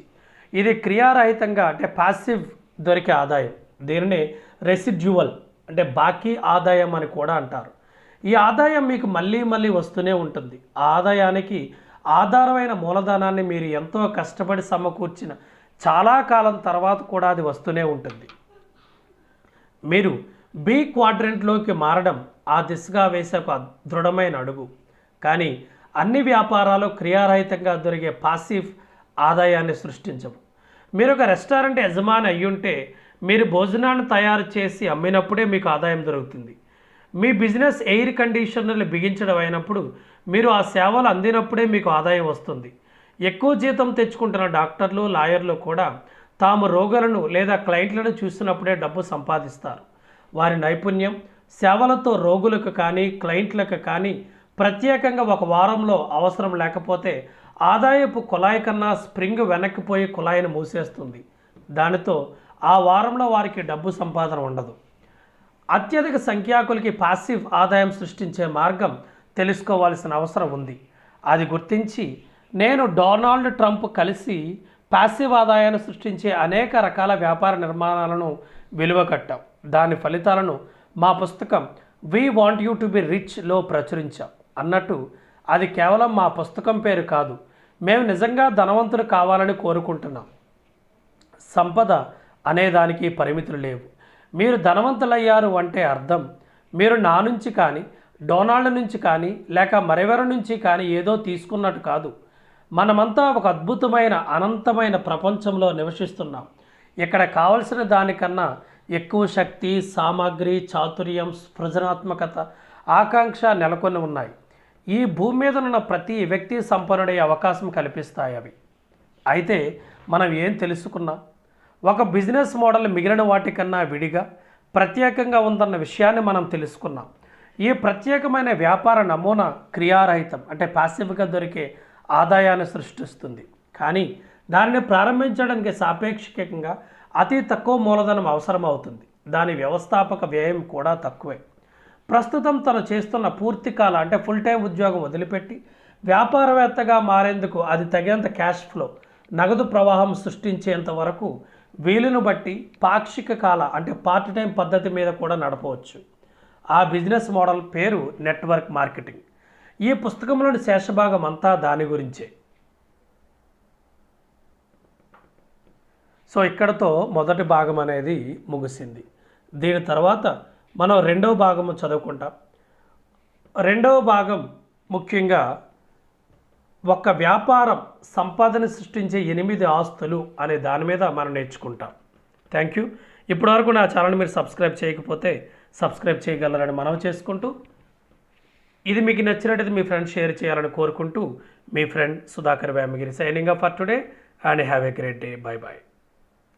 ఇది క్రియారహితంగా అంటే ప్యాసివ్ దొరికే ఆదాయం. దీనినే రెసిడ్యువల్ అంటే బాకీ ఆదాయం అని కూడా అంటారు. ఈ ఆదాయం మీకు మళ్ళీ మళ్ళీ వస్తూనే ఉంటుంది. ఆ ఆదాయానికి ఆధారమైన మూలధనాన్ని మీరు ఎంతో కష్టపడి సమకూర్చిన చాలా కాలం తర్వాత కూడా అది వస్తూనే ఉంటుంది. మీరు బి క్వాడ్రంట్లోకి మారడం ఆ దిశగా వేసే ఒక దృఢమైన అడుగు. కానీ అన్ని వ్యాపారాలు క్రియారహితంగా దొరికే పాసివ్ ఆదాయాన్ని సృష్టించవు. మీరు ఒక రెస్టారెంట్ యజమాని అయ్యుంటే మీరు భోజనాన్ని తయారు చేసి అమ్మినప్పుడే మీకు ఆదాయం దొరుకుతుంది. మీ బిజినెస్ ఎయిర్ కండిషనర్లు బిగించడం అయినప్పుడు మీరు ఆ సేవలు అందినప్పుడే మీకు ఆదాయం వస్తుంది. ఎక్కువ జీతం తెచ్చుకుంటున్న డాక్టర్లు, లాయర్లు కూడా తాము రోగులను లేదా క్లయింట్లను చూసినప్పుడే డబ్బు సంపాదిస్తారు. వారి నైపుణ్యం, సేవలతో రోగులకు కానీ క్లయింట్లకు కానీ ప్రత్యేకంగా ఒక వారంలో అవసరం లేకపోతే ఆదాయపు కుళాయి కన్నా స్ప్రింగ్ వెనక్కిపోయి కుళాయిని మూసేస్తుంది. దానితో ఆ వారంలో వారికి డబ్బు సంపాదన ఉండదు. అత్యధిక సంఖ్యాకులకి పాసివ్ ఆదాయం సృష్టించే మార్గం తెలుసుకోవాల్సిన అవసరం ఉంది. అది గుర్తించి నేను డొనాల్డ్ ట్రంప్ కలిసి పాసివ్ ఆదాయాన్ని సృష్టించే అనేక రకాల వ్యాపార నిర్మాణాలను విలువ కట్టాం. దాని ఫలితాలను మా పుస్తకం we want you to be రిచ్లో ప్రచురించాం. అన్నట్టు అది కేవలం మా పుస్తకం పేరు కాదు. మేము నిజంగా ధనవంతులు కావాలని కోరుకుంటున్నాం. సంపద అనేదానికి పరిమితులు లేవు. మీరు ధనవంతులయ్యారు అంటే అర్థం మీరు నా నుంచి కానీ, డొనాల్డ్ నుంచి కానీ, లేక మరెవరి నుంచి కానీ ఏదో తీసుకున్నట్టు కాదు. మనమంతా ఒక అద్భుతమైన అనంతమైన ప్రపంచంలో నివసిస్తున్నాం. ఇక్కడ కావలసిన దానికన్నా ఎక్కువ శక్తి, సామాగ్రి, చాతుర్యం, సృజనాత్మకత, ఆకాంక్ష నెలకొని ఉన్నాయి. ఈ భూమి మీద ఉన్న ప్రతి వ్యక్తి సంపన్నుడయ్యే అవకాశం కల్పిస్తాయి అవి. అయితే మనం ఏం తెలుసుకున్నాం? ఒక బిజినెస్ మోడల్ మిగిలిన వాటికన్నా విడిగా ప్రత్యేకంగా ఉందన్న విషయాన్ని మనం తెలుసుకున్నాం. ఈ ప్రత్యేకమైన వ్యాపార నమూనా క్రియారహితం అంటే ప్యాసివ్గా దొరికే ఆదాయాన్ని సృష్టిస్తుంది. కానీ దానిని ప్రారంభించడానికి సాపేక్షికంగా అతి తక్కువ మూలధనం అవసరం అవుతుంది. దాని వ్యవస్థాపక వ్యయం కూడా తక్కువే. ప్రస్తుతం తను చేస్తున్న పూర్తికాల అంటే ఫుల్ టైం ఉద్యోగం వదిలిపెట్టి వ్యాపారవేత్తగా మారేందుకు అది తగినంత క్యాష్ ఫ్లో, నగదు ప్రవాహం సృష్టించేంత వరకు వీలును బట్టి పాక్షిక కాల అంటే పార్ట్ టైం పద్ధతి మీద కూడా నడపవచ్చు. ఆ బిజినెస్ మోడల్ పేరు నెట్వర్క్ మార్కెటింగ్. ఈ పుస్తకంలోని శేషభాగం అంతా దాని గురించే. సో ఇక్కడతో మొదటి భాగం అనేది ముగిసింది. దీని తర్వాత మనం రెండవ భాగము చదువుకుంటాం. రెండవ భాగం ముఖ్యంగా ఒక వ్యాపారం సంపాదన సృష్టించే 8 ఆస్తులు అనే దాని మీద మనం నేర్చుకుంటాం. Thank you. ఇప్పటివరకు నా ఛానల్ మీరు సబ్స్క్రైబ్ చేయకపోతే సబ్స్క్రైబ్ చేయగలరని మనవి చేసుకుంటూ, ఇది మీకు నచ్చినట్లయితే మీ ఫ్రెండ్స్ షేర్ చేయాలని కోరుకుంటూ, మీ friend Sudhakar Vemagiri signing off for today and have a great day. Bye bye.